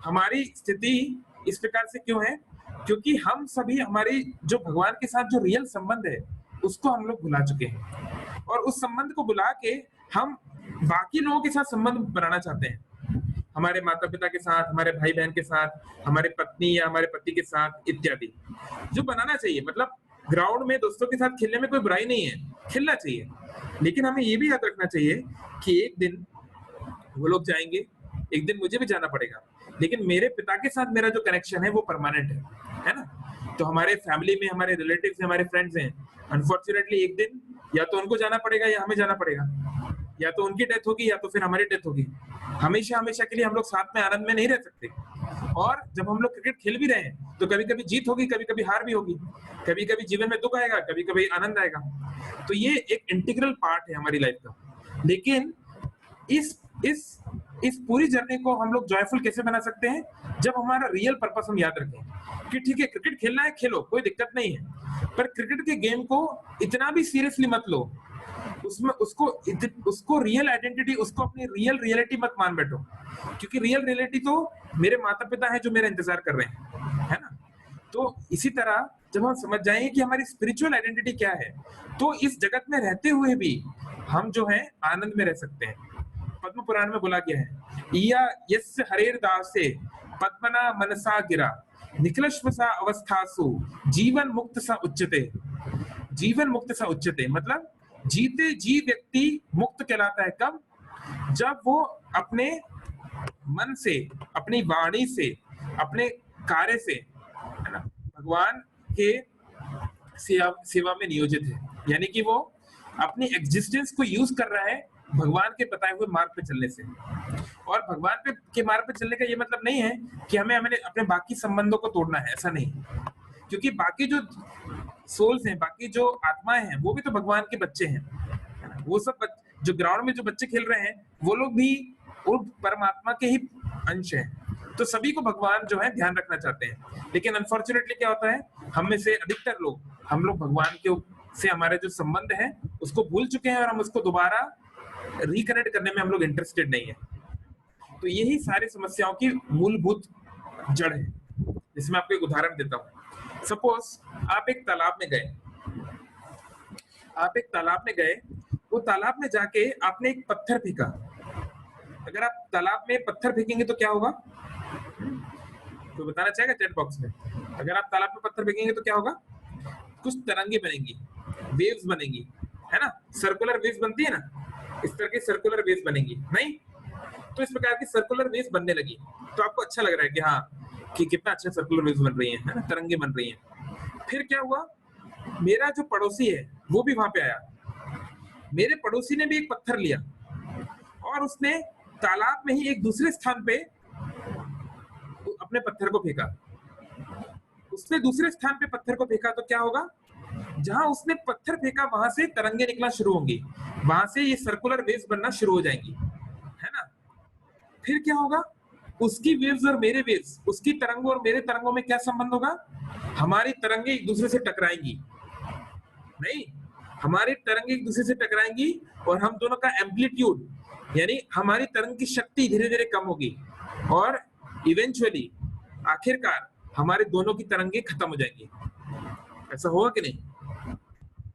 हमारी स्थिति इस प्रकार से क्यों है? क्योंकि हम सभी हमारी जो भगवान के साथ जो रियल संबंध है उसको हम लोग भुला चुके हैं, और उस संबंध को भुला के हम बाकी लोगों के साथ संबंध बनाना चाहते हैं, हमारे माता पिता के साथ, हमारे भाई बहन के साथ, हमारे पत्नी या हमारे पति के साथ इत्यादि, जो बनाना चाहिए। मतलब ग्राउंड में दोस्तों के साथ खेलने में कोई बुराई नहीं है, खेलना चाहिए, लेकिन हमें ये भी याद रखना चाहिए कि एक दिन वो लोग जाएंगे, एक दिन मुझे भी जाना पड़ेगा, लेकिन मेरे पिता के साथ मेरा जो कनेक्शन है वो परमानेंट है ना? तो हमारे फैमिली में हमारे रिलेटिव्स हैं, हमारे फ्रेंड्स हैं, अनफॉर्चुनेटली एक दिन या तो उनको जाना पड़ेगा या हमें जाना पड़ेगा, या तो उनकी डेथ होगी या तो फिर हमारी डेथ होगी। हमेशा हमेशा के लिए हम लोग साथ में आनंद में नहीं रह सकते, और जब हम लोग क्रिकेट खेल भी रहे हैं तो कभी कभी जीत होगी, कभी कभी हार भी होगी, कभी कभी जीवन में दुख आएगा, कभी कभी आनंद आएगा। तो ये एक इंटीग्रल पार्ट है हमारी लाइफ का। लेकिन इस पूरी जर्नी को हम लोग जॉयफुल कैसे बना सकते हैं? जब हमारा रियल पर्पस हम याद रखें कि ठीक है क्रिकेट खेलना है, खेलो, कोई दिक्कत नहीं है, पर क्रिकेट के गेम को इतना भी सीरियसली मत लो, उसमें उसको रियल आइडेंटिटी, उसको अपनी रियल रियलिटी मत मान बैठो, क्योंकि रियल रियलिटी तो मेरे माता पिता हैं जो मेरा इंतजार कर रहे हैं, है ना। तो इसी तरह जब हम समझ जाएंगे कि हमारी स्पिरिचुअल आइडेंटिटी क्या है, तो इस जगत में रहते हुए भी हम जो है आनंद में रह सकते हैं। पद्म पुराण में बोला गया है, या यस्य हरेर दासे पद्मना मनसा गिरा निखिलश्वसा अवस्थासु जीवन मुक्त सा उच्चते। जीवन मुक्त सा उच्चते मतलब जीते जी व्यक्ति मुक्त कहलाता है कब? जब वो अपने मन से, अपनी वाणी से, अपने कार्य से, है ना, भगवान के सेवा में नियोजित है, यानी कि वो अपनी एग्जिस्टेंस को यूज कर रहा है भगवान के बताए हुए मार्ग पे चलने से। और भगवान के मार्ग पे चलने का ये मतलब नहीं है कि हमें अपने बाकी संबंधों को तोड़ना है, ऐसा नहीं, क्योंकि बाकी जो सोल्स हैं, बाकी जो आत्माएं हैं, वो भी तो भगवान के बच्चे हैं। वो सब जो ग्राउंड में जो बच्चे खेल रहे हैं, वो लोग भी वो परमात्मा के ही अंश हैं। तो सभी को भगवान जो है ध्यान रखना चाहते हैं, लेकिन अनफॉर्चुनेटली क्या होता है, हम में से अधिकतर लोग, हम लोग भगवान के से हमारे जो संबंध है उसको भूल चुके हैं, और हम उसको दोबारा रिकनेक्ट करने में हम लोग इंटरेस्टेड नहीं है। तो यही सारी समस्याओं की मूलभूत जड़ है। जैसे मैं आपको एक उदाहरण देता हूँ। सपोज आप एक तालाब में गए, वो तालाब में जाके आपने एक पत्थर फेंका। अगर आप तालाब में पत्थर फेंकेंगे तो क्या होगा? तो बताना चाहेगा चैट बॉक्स में। अगर आप तालाब में पत्थर फेंकेंगे तो क्या होगा? कुछ तरंगे बनेंगी, वेव्स बनेंगी, है ना, सर्कुलर वेव्स बनती है ना, इस तरह की सर्कुलर वेव्स बनेंगी, नहीं? तो इस प्रकार की सर्कुलर वेव्स बनने लगी, तो आपको अच्छा लग रहा है कि हाँ, कि कितना अच्छा सर्कुलर वेव्स बन रही है ना, तरंगे बन रही हैं। फिर क्या हुआ, मेरा जो पड़ोसी है वो भी वहां पे आया। मेरे पड़ोसी ने भी एक पत्थर लिया और उसने तालाब में ही एक दूसरे स्थान पे अपने पत्थर को फेंका। उसने दूसरे स्थान पे पत्थर को फेंका तो क्या होगा, जहां उसने पत्थर फेंका वहां से तरंगे निकलना शुरू होंगी, वहां से ये सर्कुलर वेव्स बनना शुरू हो जाएंगी, है ना। फिर क्या होगा, उसकी वेव्स और मेरे वेव्स, उसकी तरंगों और मेरे तरंगों में क्या संबंध होगा? हमारी तरंगे एक दूसरे से टकराएंगी, नहीं, हमारी तरंगे एक दूसरे से टकराएंगी और हम दोनों का एम्पलीट्यूड, यानी हमारी तरंग की शक्ति धीरे धीरे कम होगी, और इवेंचुअली आखिरकार हमारे दोनों की तरंगे खत्म हो जाएंगी। ऐसा होगा कि नहीं?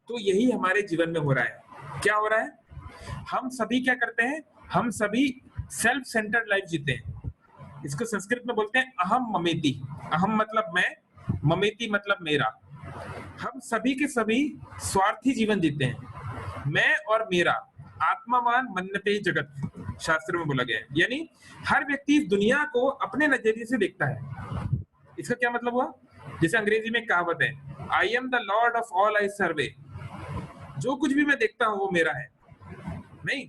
तो यही हमारे जीवन में हो रहा है। क्या हो रहा है, हम सभी क्या करते हैं, हम सभी सेल्फ सेंटर्ड लाइफ जीते हैं। इसको संस्कृत में बोलते हैं अहम ममेति। अहम मतलब मैं, ममेति मतलब मेरा। हम सभी के सभी स्वार्थी जीवन जीते हैं, मैं और मेरा। आत्मावान मन्यते जगत शास्त्र में बोला गया है, यानी हर व्यक्ति इस दुनिया को अपने नजरिए से देखता है। इसका क्या मतलब हुआ, जैसे अंग्रेजी में कहावत है, I am the lord of all I survey. जो कुछ भी मैं देखता हूं वो मेरा है, नहीं।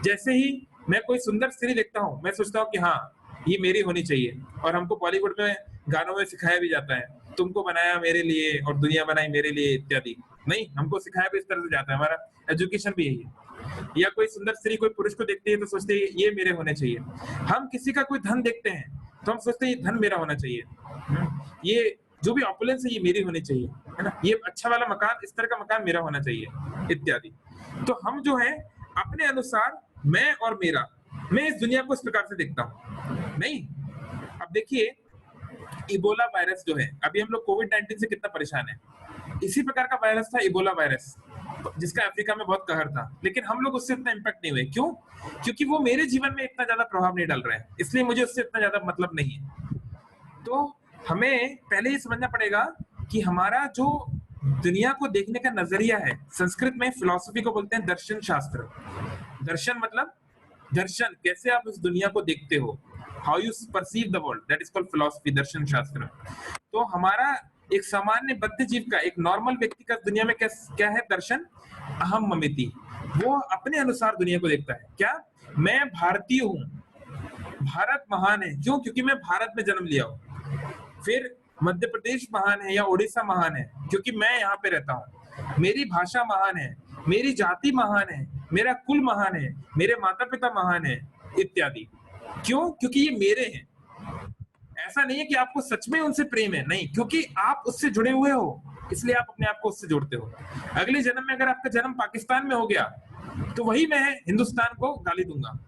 जैसे ही मैं कोई सुंदर स्त्री देखता हूं, मैं सोचता हूं कि हाँ ये मेरी होनी चाहिए, और हमको बॉलीवुड में गानों में सिखाया भी जाता है, तुमको बनाया मेरे लिए और दुनिया बनाई मेरे लिए इत्यादि। नहीं, हमको सिखाया भी इस तरह से जाता है, हमारा एजुकेशन भी यही है। या कोई सुंदर स्त्री कोई पुरुष को देखती है तो सोचते हैं ये मेरे होने चाहिए। हम किसी का कोई धन देखते हैं तो हम सोचते हैं ये धन मेरा होना चाहिए, ये जो भी ऑपुलेंस है ये मेरी होनी चाहिए, है ना, ये अच्छा वाला मकान, इस तरह का मकान मेरा होना चाहिए इत्यादि। तो हम जो है अपने अनुसार, मैं और मेरा, मैं इस दुनिया को इस प्रकार से देखता हूँ, नहीं। अब देखिए इबोला वायरस जो है, अभी हम लोग कोविड-19 से कितना परेशान है, इसी प्रकार का वायरस था इबोला वायरस, जिसका अफ्रीका में बहुत कहर था, लेकिन हम लोग उससे इतना इम्पैक्ट नहीं हुए। क्यों? क्योंकि वो मेरे जीवन में इतना ज्यादा प्रभाव नहीं डाल रहे हैं, इसलिए मुझे उससे इतना ज्यादा मतलब नहीं है। तो हमें पहले ये समझना पड़ेगा कि हमारा जो दुनिया को देखने का नजरिया है, संस्कृत में फिलॉसफी को बोलते हैं दर्शन शास्त्र। दर्शन मतलब दर्शन, कैसे आप इस दुनिया को देखते हो, how you perceive the world, that is called philosophy, दर्शन शास्त्र। तो हमारा एक सामान्य बद्ध जीव का, एक नॉर्मल व्यक्ति का दुनिया में क्या है दर्शन? अहम ममेति। वो अपने अनुसार दुनिया को देखता है। क्या? मैं भारतीय हूँ, भारत महान है। क्यों? क्योंकि मैं भारत में जन्म लिया हूँ। फिर मध्य प्रदेश महान है या उड़ीसा महान है, क्योंकि मैं यहाँ पे रहता हूँ। मेरी भाषा महान है, मेरी जाति महान है, मेरा कुल महान है, मेरे माता पिता महान है इत्यादि। क्यों? क्योंकि ये मेरे हैं। ऐसा नहीं है कि आपको सच में उनसे प्रेम है, नहीं, क्योंकि आप उससे जुड़े हुए हो, इसलिए आप अपने आप को उससे जोड़ते हो। अगले जन्म में अगर आपका जन्म पाकिस्तान में हो गया तो वही मैं हिंदुस्तान को गाली दूंगा।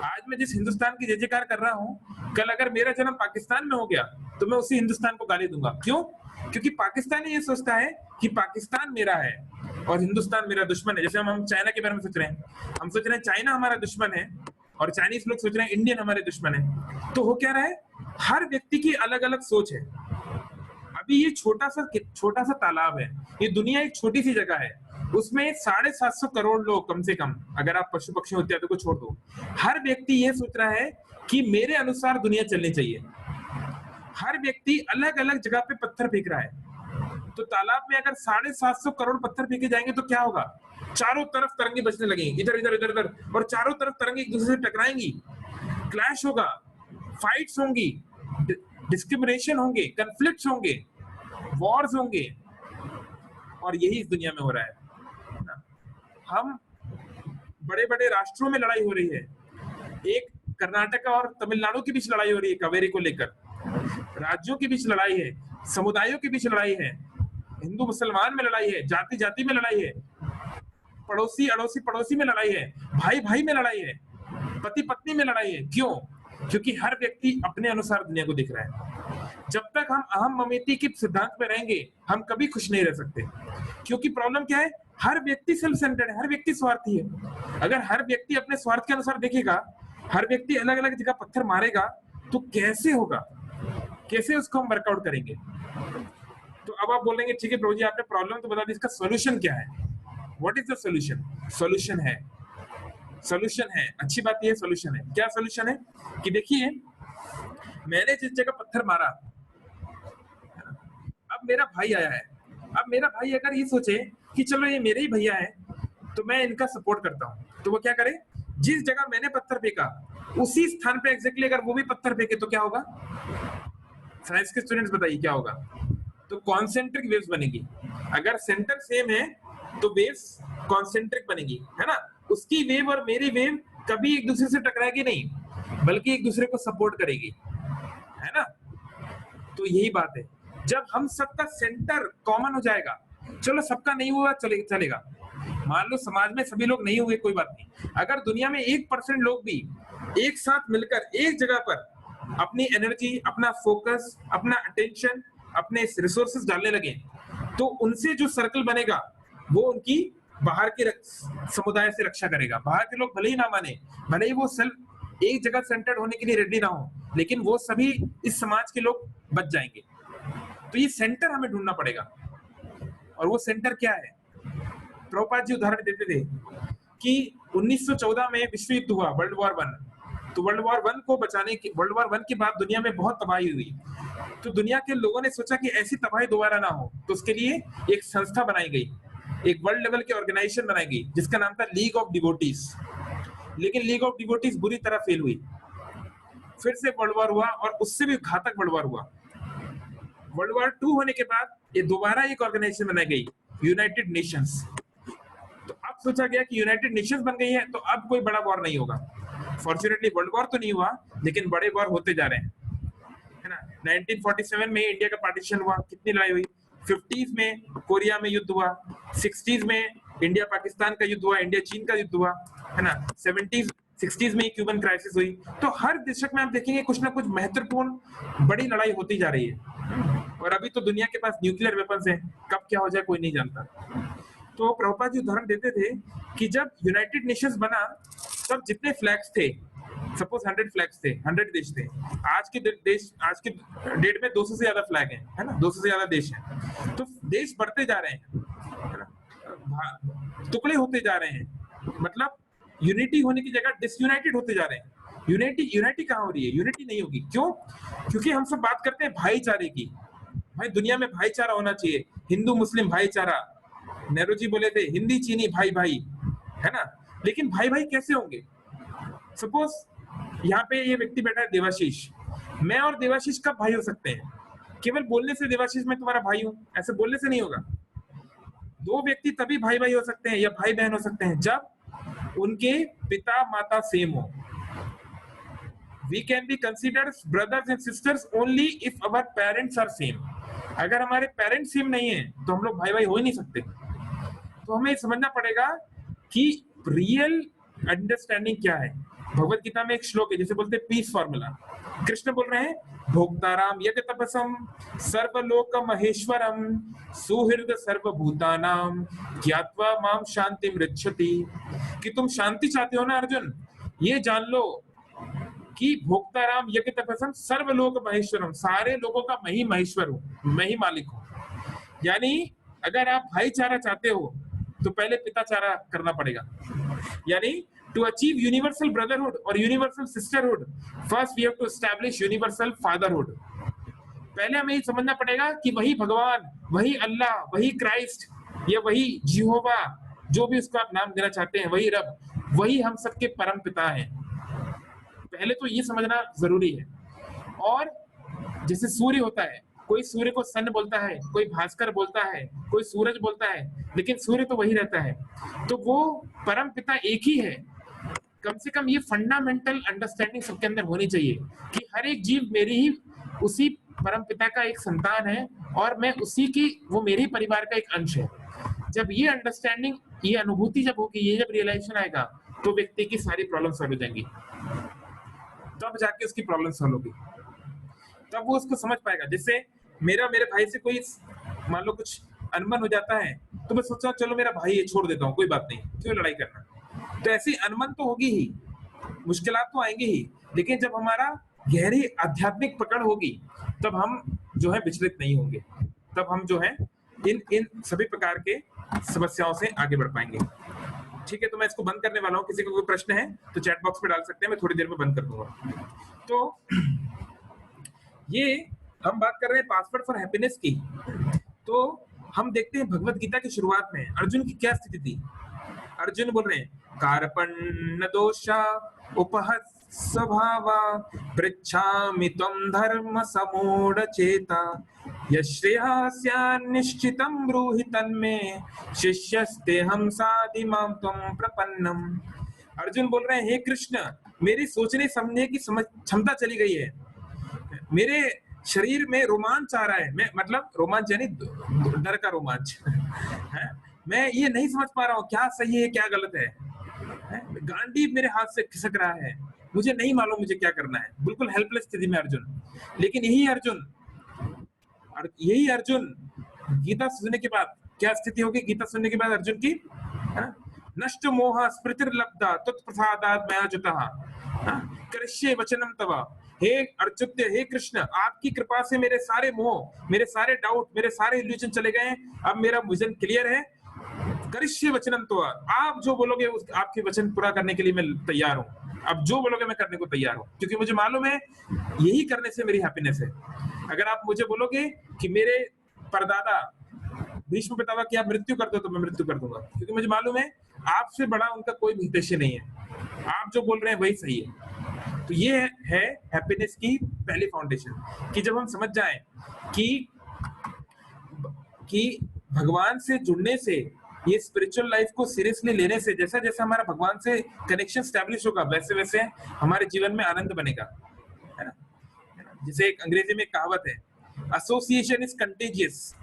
आज मैं जिस हिंदुस्तान की जय जयकार कर रहा हूँ, कल अगर मेरा जन्म पाकिस्तान में हो गया तो मैं उसी हिंदुस्तान को गाली दूंगा। क्यों? क्योंकि पाकिस्तानी ये सोचता है कि पाकिस्तान मेरा है और हिंदुस्तान मेरा दुश्मन है। जैसे हम चाइना के बारे में सोच रहे हैं, हम सोच रहे हैं चाइना हमारा दुश्मन है और चाइनीज लोग सोच रहे हैं इंडियन हमारे दुश्मन है। तो हो क्या रहा है, हर व्यक्ति की अलग अलग सोच है। अभी ये छोटा सा तालाब है, ये दुनिया एक छोटी सी जगह है, उसमें 750 करोड़ लोग कम से कम, अगर आप पशु पक्षी इत्यादि को छोड़ दो, हर व्यक्ति ये सोच रहा है कि मेरे अनुसार दुनिया चलनी चाहिए। हर व्यक्ति अलग अलग जगह पे पत्थर फेंक रहा है। तो तालाब में अगर 750 करोड़ पत्थर फेंके जाएंगे तो क्या होगा? चारों तरफ तरंगे बजने लगेंगी, इधर इधर इधर इधर, और चारों तरफ तरंगे एक दूसरे से टकराएंगी, क्लैश होगा, फाइट्स होंगी, डिस्क्रिमिनेशन होंगे, कन्फ्लिक्ट्स होंगे, वॉर्स होंगे। और यही इस दुनिया में हो रहा है। हम बड़े बड़े राष्ट्रों में लड़ाई हो रही है, एक कर्नाटक और तमिलनाडु के बीच लड़ाई हो रही है कावेरी को लेकर, राज्यों के बीच लड़ाई है, समुदायों के बीच लड़ाई है, हिंदू मुसलमान में लड़ाई है, जाति जाति में लड़ाई है, पड़ोसी अड़ोसी पड़ोसी में लड़ाई है, भाई भाई में लड़ाई है, पति पत्नी में लड़ाई है। क्यों? क्योंकि हर व्यक्ति अपने अनुसार दुनिया को देख रहा है। जब तक हम अहम ममेती के सिद्धांत में रहेंगे, हम कभी खुश नहीं रह सकते। क्योंकि प्रॉब्लम क्या है, हर व्यक्ति सेल्फ सेंटर्ड है, हर व्यक्ति स्वार्थी है। अगर हर व्यक्ति अपने स्वार्थ के अनुसार देखेगा, हर व्यक्ति अलग अलग जगह पत्थर मारेगा, तो कैसे होगा? कैसे उसको हम वर्कआउट करेंगे? तो अब आप बोलेंगे ठीक है प्रभु जी, आपने प्रॉब्लम तो बता दी, इसका सॉल्यूशन क्या है? What is the solution? Solution है, अच्छी बात ये सॉल्यूशन है। क्या सॉल्यूशन है? कि देखिए, मैंने जिस जगह पत्थर मारा, अब मेरा भाई आया है, अब मेरा भाई अगर ये सोचे कि चलो ये मेरे ही भैया है तो मैं इनका सपोर्ट करता हूँ, तो वो क्या करे, जिस जगह मैंने पत्थर फेंका उसी स्थान पे एग्जैक्टली अगर वो भी पत्थर फेंके तो क्या होगा? साइंस के स्टूडेंट्स बताइए क्या होगा? तो कॉन्सेंट्रिक वेव्स बनेगी। अगर सेंटर सेम है तो वेव्स कॉन्सेंट्रिक बनेगी, है ना? उसकी वेव और मेरी वेव कभी एक दूसरे से टकराएगी नहीं, बल्कि एक दूसरे को सपोर्ट करेगी, है ना? तो यही बात है, जब हम सबका सेंटर कॉमन हो जाएगा, चलो सबका नहीं हुआ चलेगा, मान लो समाज में सभी लोग नहीं हुए, कोई बात नहीं, अगर दुनिया में 1% लोग भी एक साथ मिलकर एक जगह पर अपनी एनर्जी, अपना फोकस, अपना अटेंशन, अपने रिसोर्सेज डालने लगे, तो उनसे जो सर्कल बनेगा वो उनकी बाहर के समुदाय से रक्षा करेगा। बाहर के लोग भले ही ना माने, भले ही वो सेल्फ एक जगह सेंटर्ड होने के लिए रेडी ना हो, लेकिन वो सभी इस समाज के लोग बच जाएंगे। तो ये सेंटर हमें ढूंढना पड़ेगा, और वो सेंटर क्या है? प्रभुपाद जी उदाहरण देते थे कि 1914 में विश्व युद्ध हुआ, वर्ल्ड वॉर 1। तो वर्ल्ड वॉर 1 को बचाने के, वर्ल्ड वॉर 1 के बाद दुनिया में बहुत तबाही हुई, तो दुनिया के लोगों ने सोचा कि ऐसी तबाही दोबारा ना हो, तो उसके लिए एक संस्था बनाई गई, एक वर्ल्ड लेवल की ऑर्गेनाइजेशन बनाई गई, जिसका नाम था लीग ऑफ डिवोटीज। लेकिन लीग ऑफ डिवोटीज बुरी तरह फेल हुई, फिर से वर्ल्ड वॉर हुआ, और उससे भी घातक वर्ल्ड वॉर हुआ। वर्ल्ड वॉर 2 होने के बाद ये दोबारा एक ऑर्गेनाइजेशन बनाई गई, यूनाइटेड नेशंस। तो अब सोचा गया कि यूनाइटेड नेशंस बन गई है तो अब कोई बड़ा वॉर नहीं होगा। फॉर्चुनेटली वर्ल्ड वॉर तो नहीं हुआ, लेकिन बड़े वॉर होते जा रहे हैं, है ना? 1947 में इंडिया का पार्टीशन हुआ, कितनी लड़ाई हुई। 50s में कोरिया में युद्ध हुआ, 60s में इंडिया पाकिस्तान का युद्ध हुआ, इंडिया चीन का युद्ध हुआ, है ना? 60s में क्यूबन क्राइसिस हुई। तो हर दशक में आप देखेंगे कुछ ना कुछ महत्वपूर्ण बड़ी लड़ाई होती जा रही है, और अभी तो दुनिया के पास न्यूक्लियर वेपन्स हैं, कब क्या हो जाए कोई नहीं जानता। तो प्रभुपाद जी उदाहरण देते थे कि जब यूनाइटेड नेशंस बना, तब जितने फ्लैग्स थे, सपोज 100 फ्लैग्स थे, 100 देश थे, आज के डेट में 200 से ज्यादा फ्लैग हैं, है ना? 200 से ज्यादा देश हैं। तो देश बढ़ते जा रहे हैं, है ना? टुकड़े होते जा रहे हैं, मतलब यूनिटी होने की जगह डिसयूनाइटेड होते जा रहे हैं। यूनिटी कहाँ हो रही है? यूनिटी नहीं होगी। क्यों? क्योंकि हम सब बात करते हैं भाईचारे की। भाई दुनिया में भाईचारा होना चाहिए, हिंदू मुस्लिम भाईचारा। नेहरू जी बोले थे हिंदी चीनी भाई भाई, है ना? लेकिन भाई भाई कैसे होंगे? सपोज यहाँ पे ये व्यक्ति बैठा है देवाशीष, मैं और देवाशीष कब भाई हो सकते हैं? केवल बोलने से देवाशीष मैं तुम्हारा भाई हूं, ऐसे बोलने से नहीं होगा। दो व्यक्ति तभी भाई भाई हो सकते हैं या भाई बहन हो सकते हैं जब उनके पिता माता सेम हो। We can be considered brothers and sisters only if our parents are same. अगर हमारे पेरेंट्स सेम नहीं है तो हम लोग भाई भाई हो ही नहीं सकते। तो हमें समझना पड़ेगा कि रियल अंडरस्टैंडिंग क्या है। भगवत गीता में एक श्लोक है जिसे बोलते हैं पीस फॉर्मूला। कृष्ण बोल रहे हैं भोक्ताराम यज्ञ तपसम सर्वलोक महेश्वरम सुहृद सर्वभूतानाम ज्ञात्वा माम शांति मृच्छति। कि तुम शांति चाहते हो ना अर्जुन, ये जान लो कि भोक्ताराम यज्ञ तपसम सर्वलोक महेश्वरम, सारे लोगों का मैं ही महेश्वर हूँ, मैं ही मालिक हूँ। यानी अगर आप भाईचारा चाहते हो तो पहले पिताचारा करना पड़ेगा। यानी टू अचीव यूनिवर्सल ब्रदरहुड और universal sisterhood first we have to establish universal fatherhood. पहले हमें ये समझना पड़ेगा कि वही भगवान, वही अल्लाह, वही क्राइस्ट या वही जिहोवा, जो भी उसका आप नाम देना चाहते हैं, वही रब, वही हम सबके परम पिता हैं। पहले तो ये समझना जरूरी है। और जैसे सूर्य होता है, कोई सूर्य को सन बोलता है, कोई भास्कर बोलता है, कोई सूरज बोलता है, लेकिन सूर्य तो वही रहता है। तो वो परम पिता एक ही है। कम से कम ये फंडामेंटल अंडरस्टैंडिंग सबके अंदर होनी चाहिए कि हर एक जीव मेरी ही उसी परम पिता का एक संतान है और मैं उसी की, वो मेरे ही परिवार का एक अंश है। जब ये अंडरस्टैंडिंग, ये अनुभूति जब होगी, ये जब रियलाइजेशन आएगा, तो व्यक्ति की सारी प्रॉब्लम सॉल्व हो जाएंगी। तब जाके उसकी प्रॉब्लम सॉल्व होगी, तब वो उसको समझ पाएगा। जैसे मेरे भाई से कोई मान लो कुछ अनबन हो जाता है तो मैं सोचता हूँ चलो मेरा भाई है, छोड़ देता हूँ, कोई बात नहीं, क्यों लड़ाई करना। तो ऐसी अनबन तो होगी ही, मुश्किलात तो आएंगी ही, लेकिन जब हमारा गहरी आध्यात्मिक पकड़ होगी तब हम जो है विचलित नहीं होंगे, तब हम जो है इन सभी प्रकार के समस्याओं से आगे बढ़ पाएंगे। ठीक है, तो मैं इसको बंद करने वाला हूँ। किसी को कोई प्रश्न है तो चैट बॉक्स में डाल सकते हैं, मैं थोड़ी देर में बंद कर दूंगा। तो ये हम बात कर रहे हैं पासवर्ड फॉर हैप्पीनेस की। तो हम देखते हैं भगवत गीता की शुरुआत में अर्जुन की क्या स्थिति थी। अर्जुन बोल रहे हैं कार्पण्य दोषा उपहत स्वभावा पृच्छामि त्वं धर्म समूढ़ चेता यश्रेयस्यान्निश्चितं ब्रूहि तन्मे शिष्यस्तेहं साधि मां त्वं प्रपन्नम। अर्जुन बोल रहे हैं हे कृष्ण, मेरी सोचने समझने की क्षमता चली गई है, मेरे शरीर में रोमांच आ रहा है। मैं मतलब रोमांच यानी डर का रोमांच है। मैं ये नहीं समझ पा रहा हूँ क्या सही है क्या गलत है। गांडीव मेरे हाथ से खिसक रहा है, मुझे नहीं मालूम मुझे क्या करना है। बिल्कुल हेल्पलेस स्थिति में अर्जुन। लेकिन यही अर्जुन गीता सुनने के बाद क्या स्थिति होगी? गीता सुनने के बाद अर्जुन की नष्ट मोह स्मृतिर्लब्धा तत्प्रसादात् मया जुतः करिष्ये वचनम तव। हे अर्जुन, हे कृष्ण, आपकी कृपा से मेरे सारे मोह, मेरे सारे डाउट, मेरे सारे इल्यूजन चले गए। अब मेरा विजन क्लियर है। करिष्ये वचनम तव, आप जो बोलोगे आपके वचन पूरा करने के लिए मैं तैयार हूँ। अब जो बोलोगे मैं करने को तैयार हूँ, क्योंकि मुझे मालूम है यही करने से मेरी हैप्पीनेस है। अगर आप मुझे बोलोगे कि मेरे परदादा भीष्म पितामह की आप मृत्यु कर दो तो मैं मृत्यु कर दूंगा, क्योंकि मुझे मालूम है आपसे बड़ा उनका कोई भी उद्देश्य नहीं है। आप जो बोल रहे हैं वही सही है। तो ये है हैप्पीनेस की पहली फाउंडेशन, कि जब हम समझ जाएं कि भगवान से जुड़ने से, ये स्पिरिचुअल लाइफ को सीरियसली लेने से, जैसा जैसा हमारा भगवान से कनेक्शन स्टैब्लिश होगा वैसे वैसे हमारे जीवन में आनंद बनेगा, है ना। जैसे एक अंग्रेजी में कहावत है, एसोसिएशन इज कंटेजियस।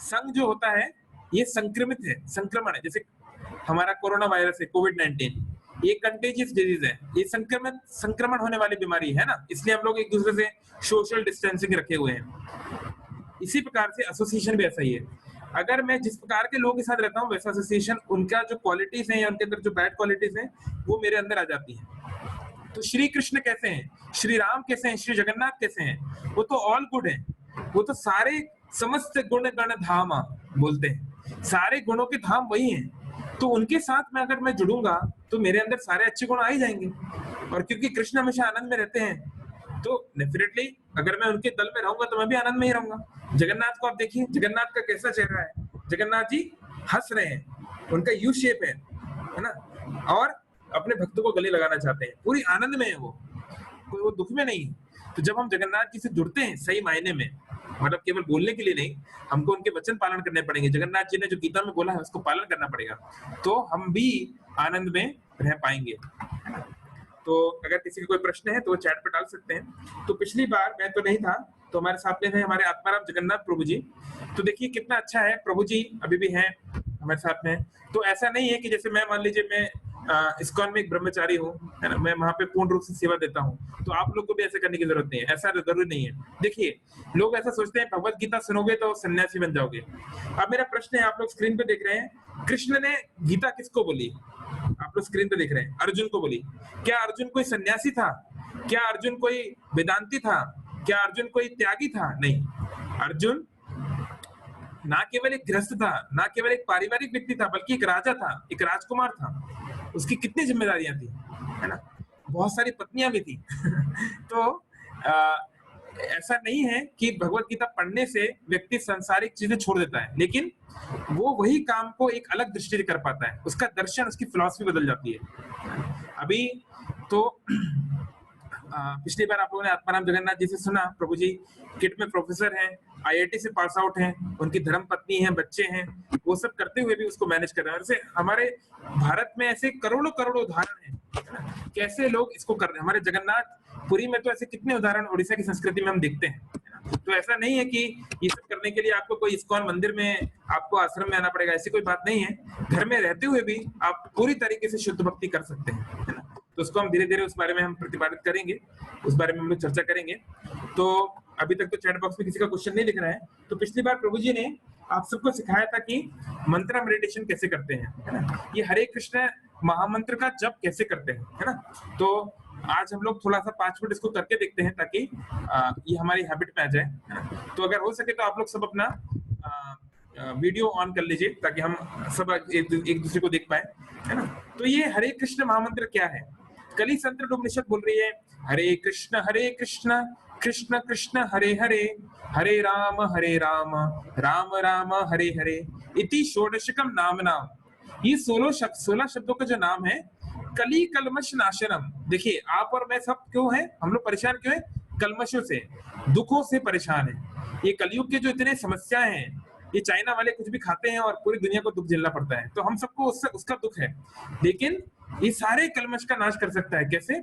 संग जो होता है ये संक्रमित है, संक्रमण है। जैसे हमारा कोरोना वायरस है, कोविड-19, ये कंटेजियस डिजीज है, ये संक्रमण होने वाली बीमारी है ना, इसलिए हम लोग एक दूसरे से सोशल डिस्टेंसिंग रखे हुए हैं। इसी प्रकार से एसोसिएशन भी ऐसा ही है। अगर मैं जिस प्रकार के लोगों के साथ रहता हूँ वैसा एसोसिएशन, उनका जो क्वालिटीज हैं या उनके अंदर जो बैड क्वालिटीज हैं वो मेरे अंदर आ जाती हैं। तो श्री कृष्ण कैसे हैं, श्री राम कैसे हैं, श्री जगन्नाथ कैसे हैं? वो तो ऑल गुड हैं, वो तो सारे समस्त गुण गण धाम बोलते हैं, सारे गुणों के धाम वही हैं। तो उनके साथ में अगर मैं जुड़ूंगा तो मेरे अंदर सारे अच्छे गुण आ ही जाएंगे। और क्योंकि कृष्ण हमेशा आनंद में रहते हैं तो डेफिनेटली अगर मैं उनके दल में रहूंगा तो मैं भी आनंद में ही रहूंगा। जगन्नाथ को आप देखिए, जगन्नाथ का कैसा चेहरा है, जगन्नाथ जी हंस रहे हैं, उनका यू शेप है ना, और अपने भक्तों को गले लगाना चाहते हैं, पूरी आनंद में है वो, कोई वो दुख में नहीं। तो जब हम जगन्नाथ जी से जुड़ते हैं सही मायने में, मतलब केवल बोलने के लिए नहीं, हमको उनके वचन पालन करने पड़ेंगे। जगन्नाथ जी ने जो गीता में बोला है उसको पालन करना पड़ेगा, तो हम भी आनंद में रह पाएंगे। तो अगर किसी का कोई प्रश्न है तो वो चैट पे डाल सकते हैं। तो पिछली बार मैं तो नहीं था, तो हमारे साथ में थे हमारे आत्माराम जगन्नाथ प्रभु जी। तो देखिए कितना अच्छा है, प्रभु जी अभी भी हैं हमारे साथ में है। तो ऐसा नहीं है कि जैसे मैं मान लीजिए मैं इस्कॉन में एक ब्रह्मचारी हूँ, है ना, मैं वहां पे पूर्ण रूप से सेवा देता हूँ, तो आप लोग को भी ऐसे करने की जरूरत नहीं है, ऐसा जरूरी नहीं है। देखिए, लोग ऐसा सोचते हैं भगवत गीता सुनोगे तो सन्यासी बन जाओगे। अब मेरा प्रश्न है, आप लोग स्क्रीन पे देख रहे हैं, कृष्ण ने गीता किसको बोली? आप लोग स्क्रीन पे देख रहे हैं, अर्जुन को बोली। क्या अर्जुन कोई सन्यासी था? क्या अर्जुन कोई वेदांती था? क्या अर्जुन कोई त्यागी था? नहीं, अर्जुन ना केवल एक गृहस्थ था, ना केवल एक पारिवारिक व्यक्ति था, बल्कि एक राजा था, एक राजकुमार था। उसकी कितनी जिम्मेदारियां थी, है ना, बहुत सारी पत्नियां भी थी। तो ऐसा नहीं है कि भगवत गीता पढ़ने से व्यक्ति सांसारिक चीजें छोड़ देता है, लेकिन वो वही काम को एक अलग दृष्टि से कर पाता है, उसका दर्शन, उसकी फिलॉसफी बदल जाती है। अभी तो पिछली बार आप लोगों ने आत्माराम जगन्नाथ जी से सुना, प्रभु जी किट में प्रोफेसर हैं, आईआईटी से पास आउट हैं, उनकी धर्म पत्नी हैं, बच्चे हैं, वो सब करते हुए भी उसको मैनेज कर रहे हैं। वैसे हमारे भारत में ऐसे करोड़ों करोड़ों उदाहरण हैं, कैसे लोग इसको कर रहे हैं। हमारे जगन्नाथ पुरी में तो ऐसे कितने उदाहरण उड़ीसा की संस्कृति में हम देखते हैं। तो ऐसा नहीं है कि ये सब करने के लिए आपको कोई इस्कॉन मंदिर में, आपको आश्रम में आना पड़ेगा, ऐसी कोई बात नहीं है। घर में रहते हुए भी आप पूरी तरीके से शुद्ध भक्ति कर सकते हैं, है ना। तो उसको हम धीरे धीरे उस बारे में हम प्रतिपादित करेंगे, उस बारे में हम लोग चर्चा करेंगे। तो अभी तक तो चैट बॉक्स में किसी का क्वेश्चन नहीं दिख रहा है। तो पिछली बार प्रभु जी ने आप सबको सिखाया था कि मंत्र मेडिटेशन कैसे करते हैं, है ना, ये हरे कृष्ण महामंत्र का जप कैसे करते हैं, है ना। तो आज हम लोग थोड़ा सा 5 मिनट इसको करके देखते हैं, ताकि ये हमारी हैबिट में आ जाए। तो अगर हो सके तो आप लोग सब अपना वीडियो ऑन कर लीजिए, ताकि हम सब एक दूसरे को देख पाए, है ना। तो ये हरे कृष्ण महामंत्र क्या है? कली संत उपनिषद बोल रही है, हरे कृष्ण कृष्ण कृष्ण हरे हरे, हरे राम राम राम हरे हरे, इति षोडशकम नाम नाम। ये 16 शब्दों का जो नाम है, कली कलमश नाशनम। देखिए, आप और मैं सब क्यों है, हम लोग परेशान क्यों है? कलमशों से, दुखों से परेशान है। ये कलयुग के जो इतने समस्याएं हैं, ये चाइना वाले कुछ भी खाते हैं और पूरी दुनिया को दुख झेलना पड़ता है, तो हम सबको उसका दुख है। लेकिन ये सारे कलमश का नाश कर सकता है, कैसे?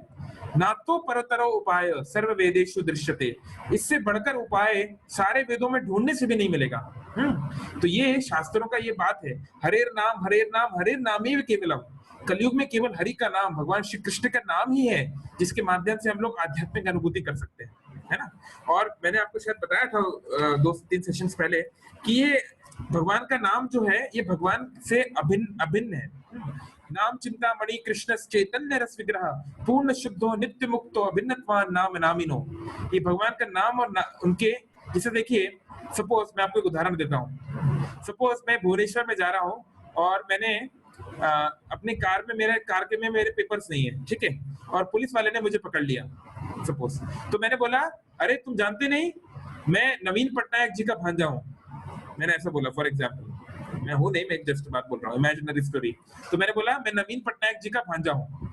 ना तो परतरो उपाय सर्व वेदेषु दृश्यते, इससे बढ़कर उपाय सारे वेदों में ढूंढने से भी नहीं मिलेगा। तो ये शास्त्रों का ये बात है, हरेर नाम हरेर नामेव केवलम। कलयुग में केवल हरि का नाम, भगवान श्री कृष्ण का नाम ही है, जिसके माध्यम से हम लोग आध्यात्मिक अनुभूति कर सकते हैं, है ना। और मैंने आपको शायद बताया था 2-3 सेशंस पहले कि ये भगवान का नाम जो है, ये भगवान से अभिन्न है। नाम चिंतामणि कृष्ण चैतन्य रस विग्रह, पूर्ण शुद्धो नित्य मुक्तो अभिन्नत्वान नाम नामिनो। ये भगवान का नाम और उनके, जैसे देखिए, सपोज मैं आपको एक उदाहरण देता हूँ। सपोज मैं भुवनेश्वर में जा रहा हूँ और मैंने अपनी कार में, मेरे पेपर्स नहीं है, ठीक है, और पुलिस वाले ने मुझे पकड़ लिया सपोज। तो मैंने बोला, अरे तुम जानते नहीं, मैं नवीन पटनायक जी का भांजा हूँ। मैंने ऐसा बोला, फॉर एग्जाम्पल, मैं हूँ नहीं, मैं एक जस्ट बात बोल रहा हूँ, इमेजिनरी स्टोरी। तो मैंने बोला, मैं नवीन पटनायक जी का भांजा हूँ।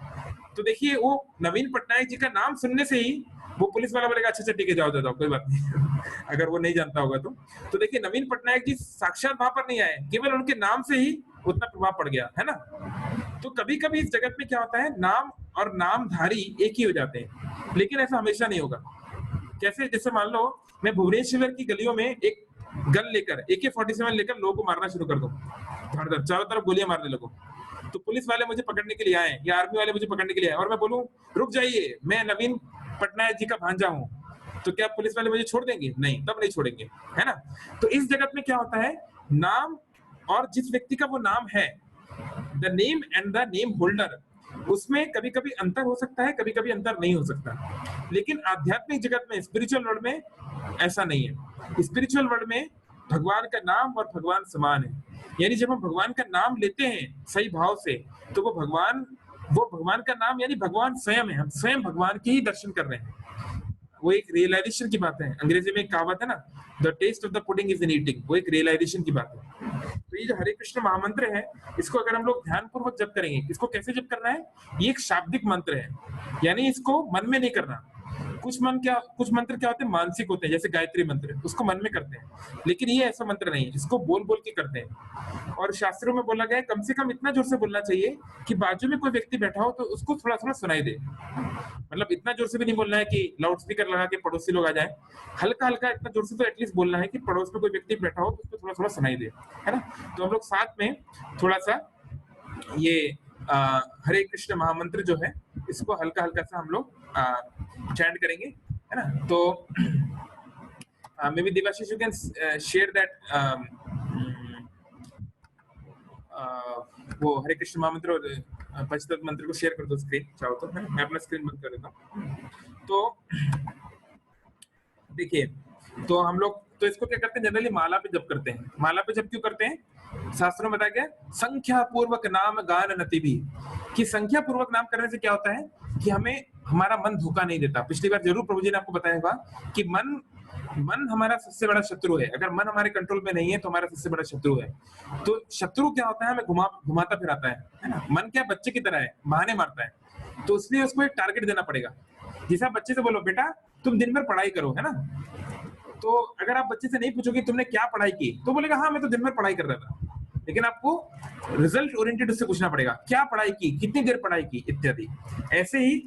तो देखिए, वो नवीन पटनायक जी का नाम सुनने से ही वो पुलिस वाला बोलेगा, अच्छा ठीक है, जाओ जाओ, कोई बात नहीं। अगर वो नहीं जानता होगा तो देखिए, नवीन पटनायक जी साक्षात वहां पर नहीं आए, केवल उनके नाम से ही उतना प्रभाव पड़ गया, है ना। तो कभी कभी इस जगत में क्या होता है, नाम और नामधारी एक ही हो जाते हैं, लेकिन ऐसा हमेशा नहीं होगा। कैसे? जैसे मान लो मैं भुवनेश्वर की गलियों में एक गन लेकर, AK-47 लेकर लोगों को मारना शुरू कर दूं, चारों तरफ गोलियां मारने लगो, तो पुलिस वाले मुझे पकड़ने के लिए आए या आर्मी वाले मुझे पकड़ने के लिए आए, और मैं बोलूं, रुक जाइए, मैं नवीन पटनायक जी का भांजा हूं, तो क्या पुलिस वाले मुझे छोड़ देंगे? नहीं, तब नहीं छोड़ेंगे, है ना। तो इस जगत में क्या होता है, नाम और जिस व्यक्ति का वो नाम है, the name and the name holder, उसमें कभी कभी अंतर हो सकता है, कभी कभी अंतर नहीं हो सकता। लेकिन आध्यात्मिक जगत में, स्पिरिचुअल वर्ल्ड में ऐसा नहीं है। स्पिरिचुअल वर्ल्ड में भगवान का नाम और भगवान समान है। यानी जब हम भगवान का नाम लेते हैं सही भाव से, तो वो भगवान का नाम यानी भगवान स्वयं है, हम स्वयं भगवान के ही दर्शन कर रहे हैं। वो एक रियलाइजेशन की बात है। अंग्रेजी में एक कहावत है ना, the taste of the pudding is in eating, वो एक रियलाइजेशन की बात है। तो ये जो हरे कृष्ण महामंत्र है, इसको अगर हम लोग ध्यान पूर्वक जप करेंगे, इसको कैसे जप करना है, ये एक शाब्दिक मंत्र है, यानी इसको मन में नहीं करना। कुछ मंत्र क्या होते हैं, मानसिक होते हैं, जैसे गायत्री मंत्र, उसको मन में करते हैं, लेकिन ये ऐसा मंत्र नहीं है, इसको बोल बोल के करते हैं। और शास्त्रों में बोला गया है कम से कम इतना जोर से बोलना चाहिए कि बाजू में कोई व्यक्ति बैठा हो तो उसको थोड़ा थोड़ा सुनाई दे। मतलब इतना जोर से भी नहीं बोलना है कि लाउड स्पीकर लगा के पड़ोसी लोग आ जाए, हल्का हल्का इतना जोर से तो एटलीस्ट बोलना है कि पड़ोस में कोई व्यक्ति बैठा हो तो उसको थोड़ा थोड़ा सुनाई दे, है ना। तो हम लोग साथ में थोड़ा सा ये हरे कृष्ण महामंत्र जो है इसको हल्का हल्का सा हम लोग चैंट करेंगे, है ना। तो maybe Debashish you can share that वो हरे कृष्ण महामंत्र और पंचतत्व मंत्र को शेयर कर दो स्क्रीन चाहो तो, है ना? मैं अपना स्क्रीन बंद कर देता हूँ। तो देखिए, तो हम लोग तो इसको क्या करते हैं, जनरली माला पे जप करते हैं। माला पे जप क्यों करते हैं, शास्त्रों में बताया गया संख्या पूर्वक नाम गान नति भी, कि संख्या पूर्वक नाम करने से क्या होता है कि हमें हमारा मन धोखा नहीं देता। पिछली बार जरूर प्रभु जी ने आपको बताया होगा कि मन हमारा सबसे बड़ा शत्रु है। अगर मन हमारे कंट्रोल में नहीं है तो हमारा सबसे बड़ा शत्रु है। तो शत्रु क्या होता है, हमें घुमाता फिराता है ना। मन क्या बच्चे की तरह है, बहाने मारता है, तो इसलिए उसको एक टारगेट देना पड़ेगा। जैसे आप बच्चे से बोलो बेटा तुम दिन भर पढ़ाई करो, है ना, तो अगर आप बच्चे से नहीं पूछोगे तुमने क्या पढ़ाई की, तो बोलेगा हाँ मैं तो दिन भर पढ़ाई कर रहा था। लेकिन आपको रिजल्ट ओरिएंटेड उससे पूछना पड़ेगा, क्या पढ़ाई की, कितनी देर पढ़ाई की, इत्यादि। ऐसे ही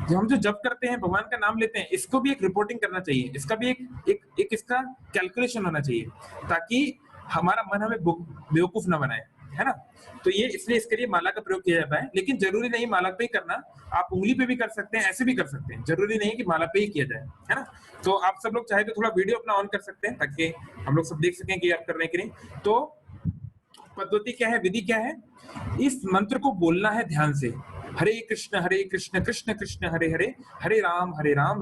जब हम जो जप करते हैं, भगवान का नाम लेते हैं, इसको भी एक रिपोर्टिंग करना चाहिए, इसका भी एक इसका कैलकुलेशन होना चाहिए, ताकि हमारा मन हमें बेवकूफ ना बनाए, है ना। तो ये इसलिए इसके लिए माला का प्रयोग किया जाता है। लेकिन जरूरी नहीं माला पे ही करना, आप उंगली पे भी कर सकते हैं, ऐसे भी कर सकते हैं, जरूरी नहीं कि माला पे ही किया जाए, है ना। तो आप सब लोग चाहे तो थोड़ा वीडियो अपना ऑन कर सकते हैं ताकि हम लोग सब देख सकें कि आप कर रहे हैं कि नहीं। तो पद्धति क्या है, विधि क्या है, इस मंत्र को बोलना है ध्यान से, हरे कृष्ण कृष्ण कृष्ण हरे हरे, हरे राम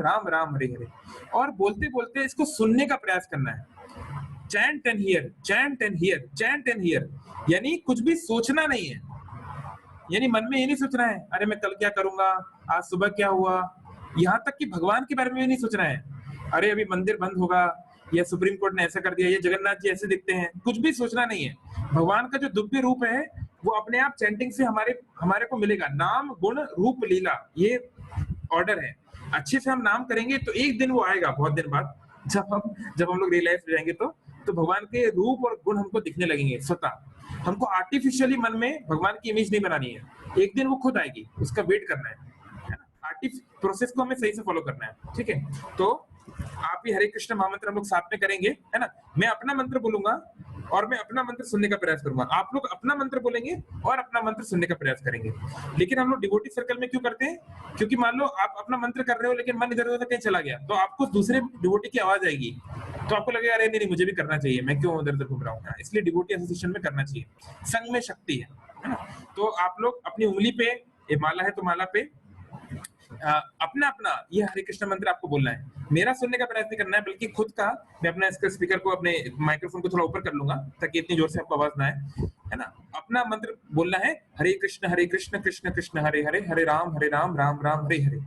राम राम हरे हरे। और बोलते बोलते इसको सुनने का प्रयास करना है। Chant and here, chant and here, chant and here, यानी कुछ भी सोचना नहीं है। यानी मन में ये नहीं सोचना है अरे मैं कल क्या करूंगा, आज सुबह क्या हुआ, यहाँ तक कि भगवान के बारे में भी नहीं सोचना है, अरे अभी मंदिर बंद होगा, या सुप्रीम कोर्ट ने ऐसा कर दिया, ये जगन्नाथ जी ऐसे दिखते हैं, कुछ भी सोचना नहीं है। भगवान का जो दिव्य रूप है वो अपने आप चैंटिंग से हमारे को मिलेगा। नाम गुण रूप लीला, ये ऑर्डर है। अच्छे से हम नाम करेंगे तो एक दिन वो आएगा, बहुत दिन बाद जब हम लोग रियलाइज हो जाएंगे तो भगवान के रूप और गुण हमको दिखने लगेंगे स्वतः। हमको आर्टिफिशियली मन में भगवान की इमेज नहीं बनानी है, एक दिन वो खुद आएगी, उसका वेट करना है ना। प्रोसेस को हमें सही से फॉलो करना है, ठीक है। तो आप भी हरे कृष्ण महामंत्र हम लोग साथ में करेंगे, है ना। मैं अपना मंत्र बोलूंगा और मैं अपना मंत्र सुनने का प्रयास करूंगा, आप लोग अपना मंत्र बोलेंगे और अपना मंत्र सुनने का प्रयास करेंगे। लेकिन हम लोग डिवोटी सर्कल में क्यों करते हैं, क्योंकि मान लो आप अपना मंत्र कर रहे हो लेकिन मन इधर उधर कहीं चला गया, तो आपको दूसरे डिवोटी की आवाज आएगी, तो आपको लगेगा अरे नहीं मुझे भी करना चाहिए, मैं क्यों इधर उधर घूम रहा हूँ। इसलिए डिवोटी एसोसिएशन में करना चाहिए, संग में शक्ति है ना। तो आप लोग अपनी उंगली पे, ये माला है तो माला पे अपना अपना ये हरे कृष्ण मंत्र आपको बोलना है। मेरा सुनने का प्रयास नहीं करना है, बल्कि खुद का, मैं अपना इसका स्पीकर को, अपने माइक्रोफोन को थोड़ा ऊपर कर लूंगा ताकि इतनी जोर से आपको आवाज ना आए, है ना। अपना मंत्र बोलना है, हरे कृष्ण कृष्ण कृष्ण हरे हरे, हरे राम राम राम हरे हरे।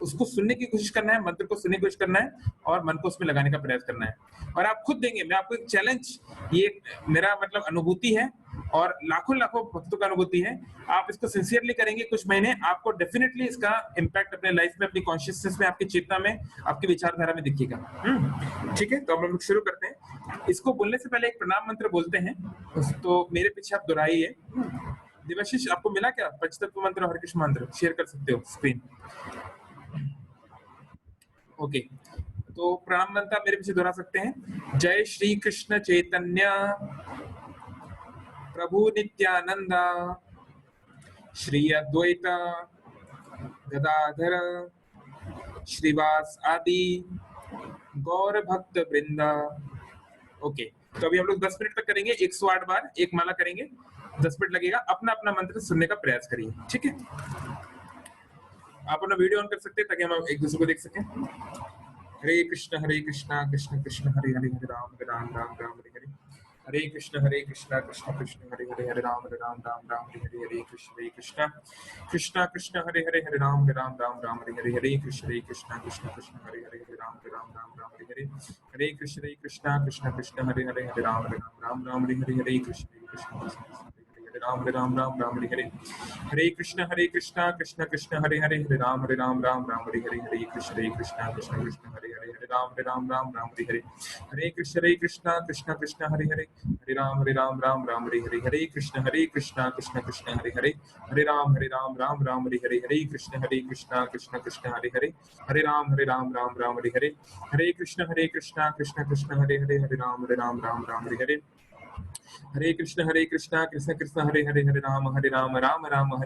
उसको सुनने की कोशिश करना है, मंत्र को सुनने की कोशिश करना है और मन को उसमें लगाने का प्रयास करना है। और आप खुद देंगे, मैं आपको एक चैलेंज, ये मेरा मतलब अनुभूति है और लाखों लाखों भक्तों का अनुभूति है। आप इसको सिंसियरली करेंगे कुछ महीने, आपको डेफिनेटली इसका इम्पैक्ट अपने लाइफ में, अपनी कॉन्शियसनेस में, आपकी चेतना में, आपकी विचारधारा में दिखेगा। ठीक है, तो हम लोग शुरू करते हैं। इसको बोलने से पहले एक प्रणाम मंत्र बोलते हैं, तो मेरे पीछे आप दोहराइए। देवाशीष आपको मिला क्या पंचतत्व मंत्र और हरे कृष्ण मंत्र? शेयर कर सकते हो स्क्रीन। ओके, तो प्रणाम मंत्र आप मेरे पीछे दोहरा सकते हैं। जय श्री कृष्ण चैतन्य प्रभु नित्यानंद श्री अद्वैत गदाधर श्रीवास आदि गौर भक्त वृंदा। ओके, तो अभी हम लोग 10 मिनट तक करेंगे, 108 बार एक माला करेंगे, 10 मिनट लगेगा। अपना अपना मंत्र सुनने का प्रयास करिए, ठीक है। आप अपना वीडियो ऑन कर सकते हैं ताकि हम एक दूसरे को देख सकें। हरे कृष्ण कृष्ण कृष्ण हरे हरे, हरे राम राम हरे हरे, हरे कृष्ण कृष्ण कृष्ण हरे हरे, हरे राम राम हरे हरे, हरे कृष्ण कृष्ण कृष्ण हरे हरे, हरे राम राम हरे हरे, हरे कृष्ण कृष्ण हरे हरे, हरे राम हरे हरे, हरे कृष्ण कृष्ण कृष्ण हरे हरे, हरे राम हरे हरे, हरे कृष्ण राम राम राम हरे हरे। हरे कृष्ण कृष्ण कृष्ण हरे हरे, हरे राम राम राम हरे हरे। हरे कृष्ण कृष्ण हरे हरे, हरे राम राम हरे हरे। हरे कृष्ण कृष्ण हरे हरे, हरे राम राम हरे हरे। हरे कृष्ण कृष्ण हरे हरे, हरे राम हरे हरे। हरे कृष्ण कृष्ण हरे हरे, हरे राम हरे हरे। हरे कृष्ण कृष्ण हरे हरे, हरे राम हरे हरे। हरे कृष्ण कृष्ण कृष्ण हरे हरे, हरे राम राम हरे हरे। हरे कृष्ण कृष्ण कृष्ण हरे हरे, हरे राम राम हरे हरे।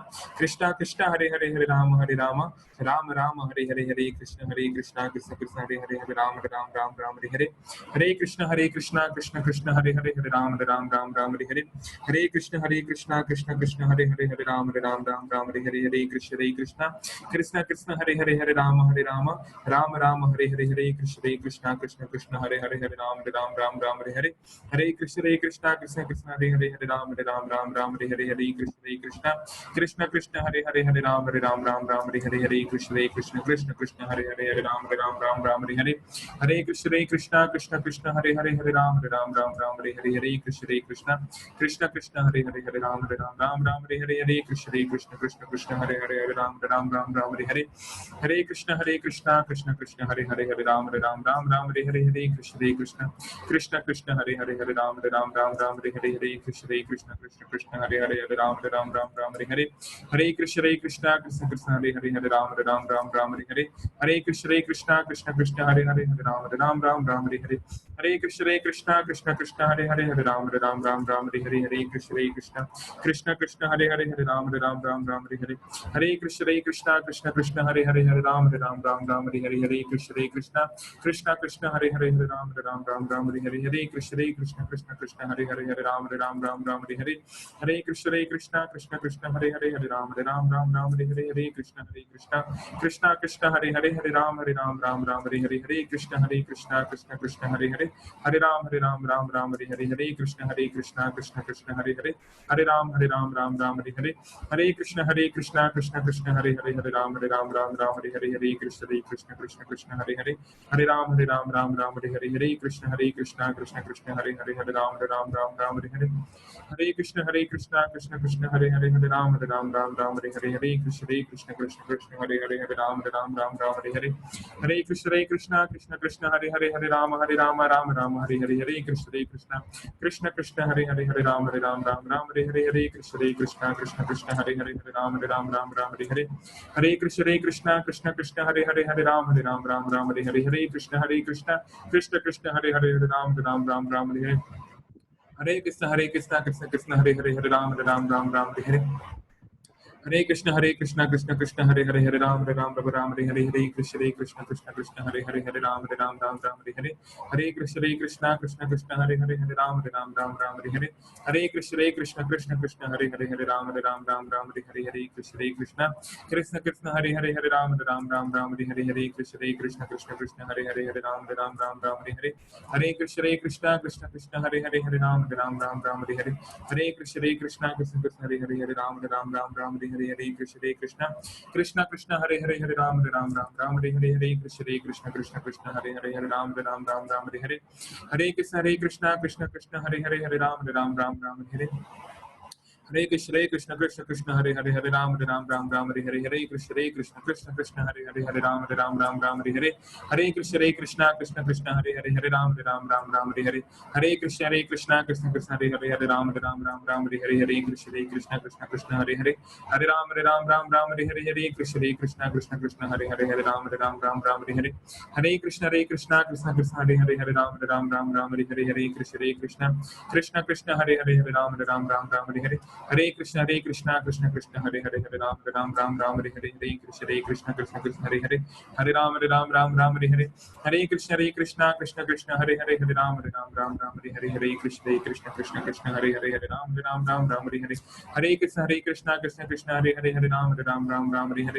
हरे कृष्ण कृष्ण कृष्ण हरे हरे, हरे राम हरे हरे। हरे कृष्ण कृष्ण कृष्ण हरे हरे, हरे राम हरे हरे। हरे कृष्ण कृष्ण कृष्ण हरे हरे, हरे राम हरे हरे। हरे कृष्ण कृष्ण हरे हरे, हरे राम राम हरे हरे। हरे कृष्ण कृष्ण हरे हरे, हरे राम हरे हरे। हरे कृष्ण कृष्ण हरे हरे, हरे राम हरे हरे। हरे कृष्ण कृष्ण हरे हरे, हरे राम हरे हरे। हरे कृष्ण कृष्ण हरे हरे, हरे राम हरे हरे। हरे कृष्ण कृष्ण हरे हरे, हरे राम हरे हरे। हरे कृष्ण कृष्ण हरे हरे, हरे राम हरे हरे। हरे कृष्ण कृष्ण हरे हरे, हरे राम हरे हरे। हरे कृष्ण कृष्ण हरे हरे, हरे राम हरे हरे। हरे कृष्ण कृष्ण हरे हरे, हरे राम हरे हरे। हरे कृष्ण कृष्ण हरे हरे, हरे राम हरे हरे। हरे कृष्ण कृष्ण हरे हरे, हरे राम हरे हरे। हरे कृष्ण कृष्ण हरे हरे, हरे राम हरे हरे। हरे कृष्ण कृष्ण हरे हरे, हरे राम हरे हरे। हरे कृष्ण कृष्ण हरे हरे, हरे राम हरे हरे। हरे कृष्ण कृष्ण हरे हरे, हरे राम हरे हरे। हरे कृष्ण कृष्ण हरे हरे, हरे राम हरे हरे। हरे कृष्ण कृष्ण हरे हरे, हरे राम हरे हरे। हरे कृष्ण कृष्ण हरे हरे, हरे राम हरे हरे। हरे कृष्ण कृष्ण हरे हरे, हरे राम हरे हरे। हरे कृष्ण कृष्ण हरे हरे, हरे राम हरे हरे। हरे कृष्ण कृष्ण हरे हरे, हरे राम हरे हरे। हरे कृष्ण कृष्ण हरे हरे, हरे राम हरे हरे। हरे कृष्ण कृष्ण हरे हरे, हरे राम हरे हरे। हरे कृष्ण कृष्ण हरे हरे, हरे राम हरे हरे। हरे कृष्ण कृष्ण हरे हरे, हरे राम हरे हरे। हरे कृष्ण कृष्ण हरे हरे, हरे राम हरे हरे। हरे कृष्ण कृष्ण हरे हरे, हरे राम हरे हरे। हरे कृष्ण कृष्ण हरे हरे, हरे राम हरे हरे। हरे कृष्ण कृष्ण हरे हरे, हरे राम हरे हरे। हरे कृष्ण कृष्ण हरे हरे, हरे राम हरे हरे। हरे कृष्ण कृष्ण हरे हरे, हरे राम हरे हरे। हरे कृष्ण कृष्ण हरे हरे, हरे राम हरे हरे। हरे कृष्ण कृष्ण कृष्ण हरे हरे, हरे राम हरे हरे। हरे कृष्ण कृष्ण हरे हरे, हरे राम हरे हरे। हरे कृष्ण कृष्ण हरे हरे, हरे राम हरे हरे। हरे कृष्ण कृष्ण हरे हरे, हरे राम हरे हरे। हरे कृष्ण कृष्ण हरे हरे, हरे राम हरे हरे। हरे कृष्ण कृष्ण हरे हरे, हरे राम हरे हरे। हरे कृष्ण कृष्ण हरे हरे, हरे राम हरे हरे। हरे कृष्ण कृष्ण हरे हरे, हरे राम हरे हरे। हरे कृष्ण कृष्ण हरे हरे, हरे राम हरे हरे। हरे कृष्ण हरे हरे, हरे राम हरे हरे। हरे कृष्ण कृष्ण हरे हरे, हरे राम हरे हरे। हरे कृष्ण कृष्ण हरे हरे, हरे राम हरे हरे। हरे कृष्ण कृष्ण हरे हरे, हरे राम हरे हरे। हरे कृष्ण कृष्ण हरे हरे, हरे राम हरे हरे। हरे कृष्ण कृष्ण हरे हरे, हरे राम हरे हरे। हरे कृष्ण कृष्ण हरे हरे, हरे राम हरे हरे। हरे कृष्ण कृष्ण हरे हरे, हरे राम हरे हरे। हरे कृष्ण कृष्ण हरे हरे, हरे राम हरे हरे। हरे कृष्ण हरे हरे, हरे राम हरे हरे। हरे कृष्ण कृष्ण कृष्ण हरे हरे, हरे राम हरे हरे। हरे कृष्ण कृष्ण हरे हरे, हरे राम हरे हरे। हरे कृष्ण कृष्ण हरे हरे, हरे राम हरे हरे। हरे कृष्ण कृष्ण हरे हरे, हरे राम हरे हरे।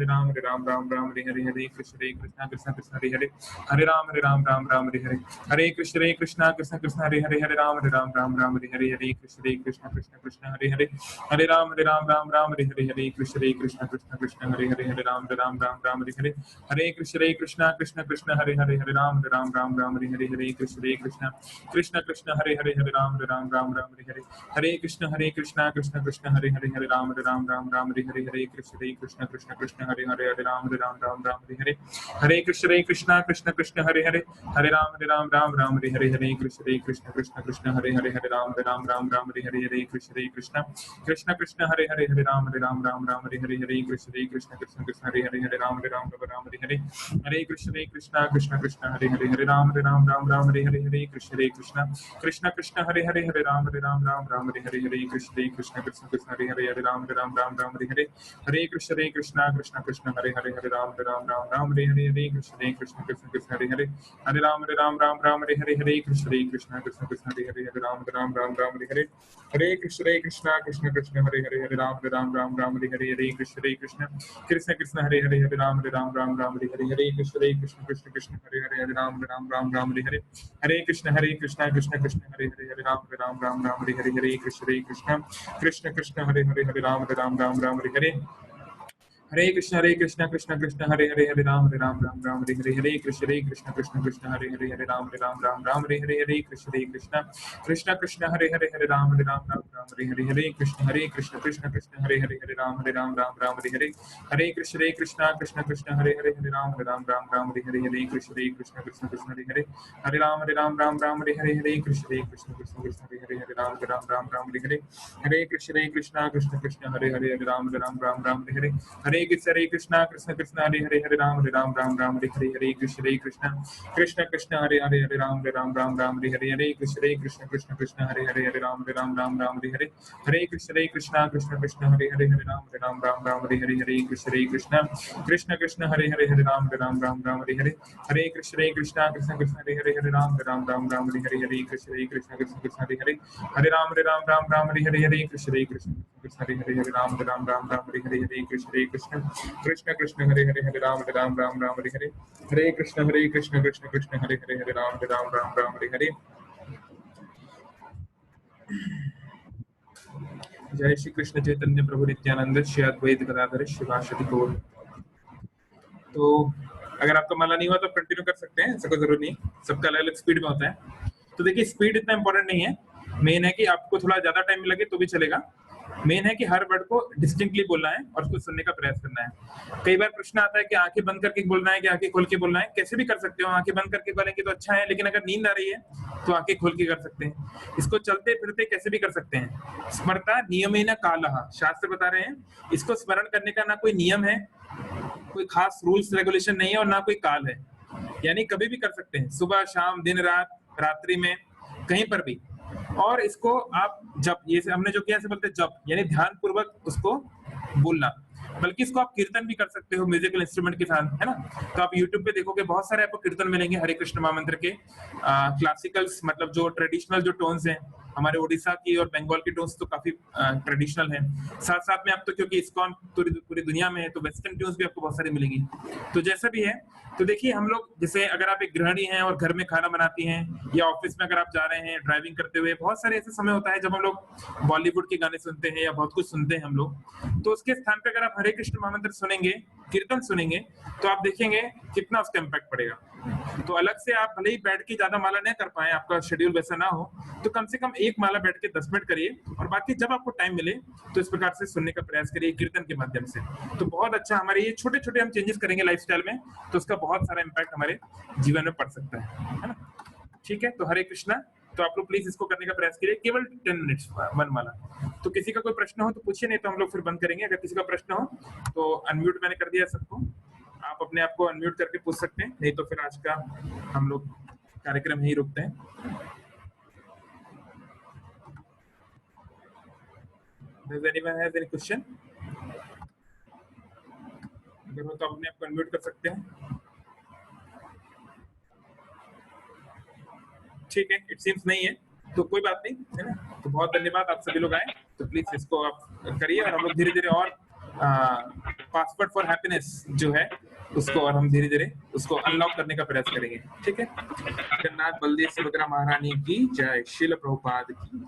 हरे कृष्ण कृष्ण हरे हरे, हरे राम हरे हरे। हरे कृष्ण कृष्ण हरे हरे, हरे राम हरे हरे। हरे कृष्ण कृष्ण हरे हरे, हरे राम हरे हरे। हरे कृष्ण कृष्ण हरे हरे, हरे राम हरे हरे हरे हरे कृष्ण कृष्ण हरे हरे हरे राम राम राम हरे हरे कृष्ण कृष्ण हरे हरे राम राम हरे हरे कृष्ण कृष्ण हरे हरे राम राम हरे हरे कृष्ण कृष्ण हरे हरे राम राम हरे कृष्ण कृष्ण हरे हरे राम राम हरे हरे कृष्ण कृष्ण हरे हरे राम राम हरे हरे कृष्ण कृष्ण हरे हरे राम हरे हरे कृष्ण हरे हरे राम राम हरे हरे कृष्ण कृष्ण हरे हरे राम राम हरे हरे कृष्ण हरे हरे राम हरे हरे कृष्ण हरे हरे राम हरे हरे कृष्ण हरे हरे राम राम हरे हरे कृष्ण हरे हरे राम राम हरे कृष्ण हरे हरे राम राम हरे हरे कृष्ण हरे हरे राम हरे हरे कृष्ण हरे हरे राम राम हरे कृष्ण हरे हरे राम राम हरे हरे कृष्ण हरे हरे राम राम हरे हरे कृष्ण हरे हरे राम राम हरे कृष्ण हरे कृष्ण हरे हरे राम राम हरे हरे कृष्ण हरे हरे राम राम हरे हरे कृष्ण कृष्ण हरे राम राम हरे हरे कृष्ण हरे राम राम हरे कृष्ण हरे राम राम हरे कृष्ण हरे राम राम हरे कृष्ण हरे राम राम हरे कृष्ण हरे राम राम हरे कृष्ण हरे राम राम हरे कृष्ण हरे राम राम हरे कृष्ण कृष्ण हरे राम राम हरे कृष्ण हरे राम राम हरे कृष्ण हरे राम राम हरे कृष्ण हरे राम राम हरे कृष्ण हरे राम राम हरे कृष्ण हरे राम राम हरे कृष्ण हरे राम हरे कृष्ण हरे राम हरे कृष्ण हरे राम हरे कृष्ण हरे राम राम हरे जय श्री कृष्ण चैतन्य प्रभु नित्यानंद श्री अद्वैत गदाधर शिवाशति गौर। तो अगर आपका माला नहीं हुआ तो कंटिन्यू कर सकते हैं, ऐसा कोई जरूरी नहीं, सबका अलग अलग स्पीड में होता है। तो देखिए स्पीड इतना इंपॉर्टेंट नहीं है, मेन है कि आपको थोड़ा ज्यादा टाइम लगे तो भी चलेगा। मेन है कि हर वर्ड को डिस्टिंक्टली बोलना है और उसको सुनने का प्रयास करना है। कई बार प्रश्न आता है कि आंखें बंद करके बोलना है कि आंखें खोल के बोलना है, कैसे भी कर सकते हो। आंखें बंद करके बोलेंगे तो अच्छा है, लेकिन अगर नींद आ रही है तो आंखें खोल के कर सकते हैं। इसको चलते फिरते कैसे भी कर सकते हैं। स्मरता नियमेन कालः, शास्त्र बता रहे हैं इसको स्मरण करने का ना कोई नियम है, कोई खास रूल्स रेगुलेशन नहीं है और ना कोई काल है, यानी कभी भी कर सकते हैं, सुबह शाम दिन रात रात्रि में कहीं पर भी। और इसको आप जब ये हमने जो किया बोलते हैं जब, यानी ध्यान पूर्वक उसको बोलना, बल्कि इसको आप कीर्तन भी कर सकते हो म्यूजिकल इंस्ट्रूमेंट के साथ, है ना। तो आप YouTube पे देखोगे बहुत सारे आपको कीर्तन मिलेंगे हरे कृष्ण महामंत्र के, क्लासिकल्स मतलब जो ट्रेडिशनल जो टोन्स हैं, हमारे उड़ीसा की और बंगाल की टोन्स तो काफी ट्रेडिशनल हैं। साथ साथ में आप तो क्योंकि इस्कॉन पूरी दुनिया में है तो वेस्टर्न ट्यून्स भी आपको बहुत सारी मिलेंगी। तो जैसा भी है, तो देखिए हम लोग जैसे अगर आप एक गृहिणी हैं और घर में खाना बनाती हैं, या ऑफिस में अगर आप जा रहे हैं ड्राइविंग करते हुए, बहुत सारे ऐसे समय होता है जब हम लोग बॉलीवुड के गाने सुनते हैं या बहुत कुछ सुनते हैं हम लोग। तो उसके स्थान पे अगर आप हरे कृष्ण महामंत्र सुनेंगे, कीर्तन सुनेंगे, तो आप देखेंगे कितना उसका इम्पैक्ट पड़ेगा। तो अलग से आप भले ही बैठ के ज्यादा माला नहीं कर पाए, आपका शेड्यूल वैसा ना हो, तो कम से कम एक माला बैठ के 10 मिनट करिए, और बाकी जब आपको टाइम मिले तो इस प्रकार से सुनने का प्रयास करिए कीर्तन के माध्यम से। तो बहुत अच्छा, हमारे ये छोटे छोटे हम चेंजेस करेंगे लाइफस्टाइल में, तो उसका बहुत सारा इम्पैक्ट हमारे जीवन में पड़ सकता है ना। ठीक है, तो हरे कृष्णा। तो आप लोग प्लीज इसको करने का प्रयास करिए, केवल 10 मिनट्स वन माला। तो किसी का कोई प्रश्न हो तो पूछिए, नहीं तो हम लोग फिर बंद करेंगे। अगर किसी का प्रश्न हो तो अनम्यूट मैंने कर दिया सबको, आप अपने आप को अनम्यूट करके पूछ सकते हैं, नहीं तो फिर आज का हम लोग कार्यक्रम यही रुकते हैं। Does anyone have any question? अगर हो तो अपने आप को अनम्यूट कर सकते हैं। ठीक है, इट सीम्स नहीं है तो कोई बात नहीं, है ना। तो बहुत धन्यवाद, आप सभी लोग आए। तो प्लीज इसको आप करिए, और हम लोग धीरे धीरे और पासवर्ड फॉर हैप्पीनेस जो है उसको, और हम धीरे धीरे उसको अनलॉक करने का प्रयास करेंगे। ठीक है, जगन्नाथ बलदेव सुभद्रा महारानी की जय, श्रील प्रभुपाद की।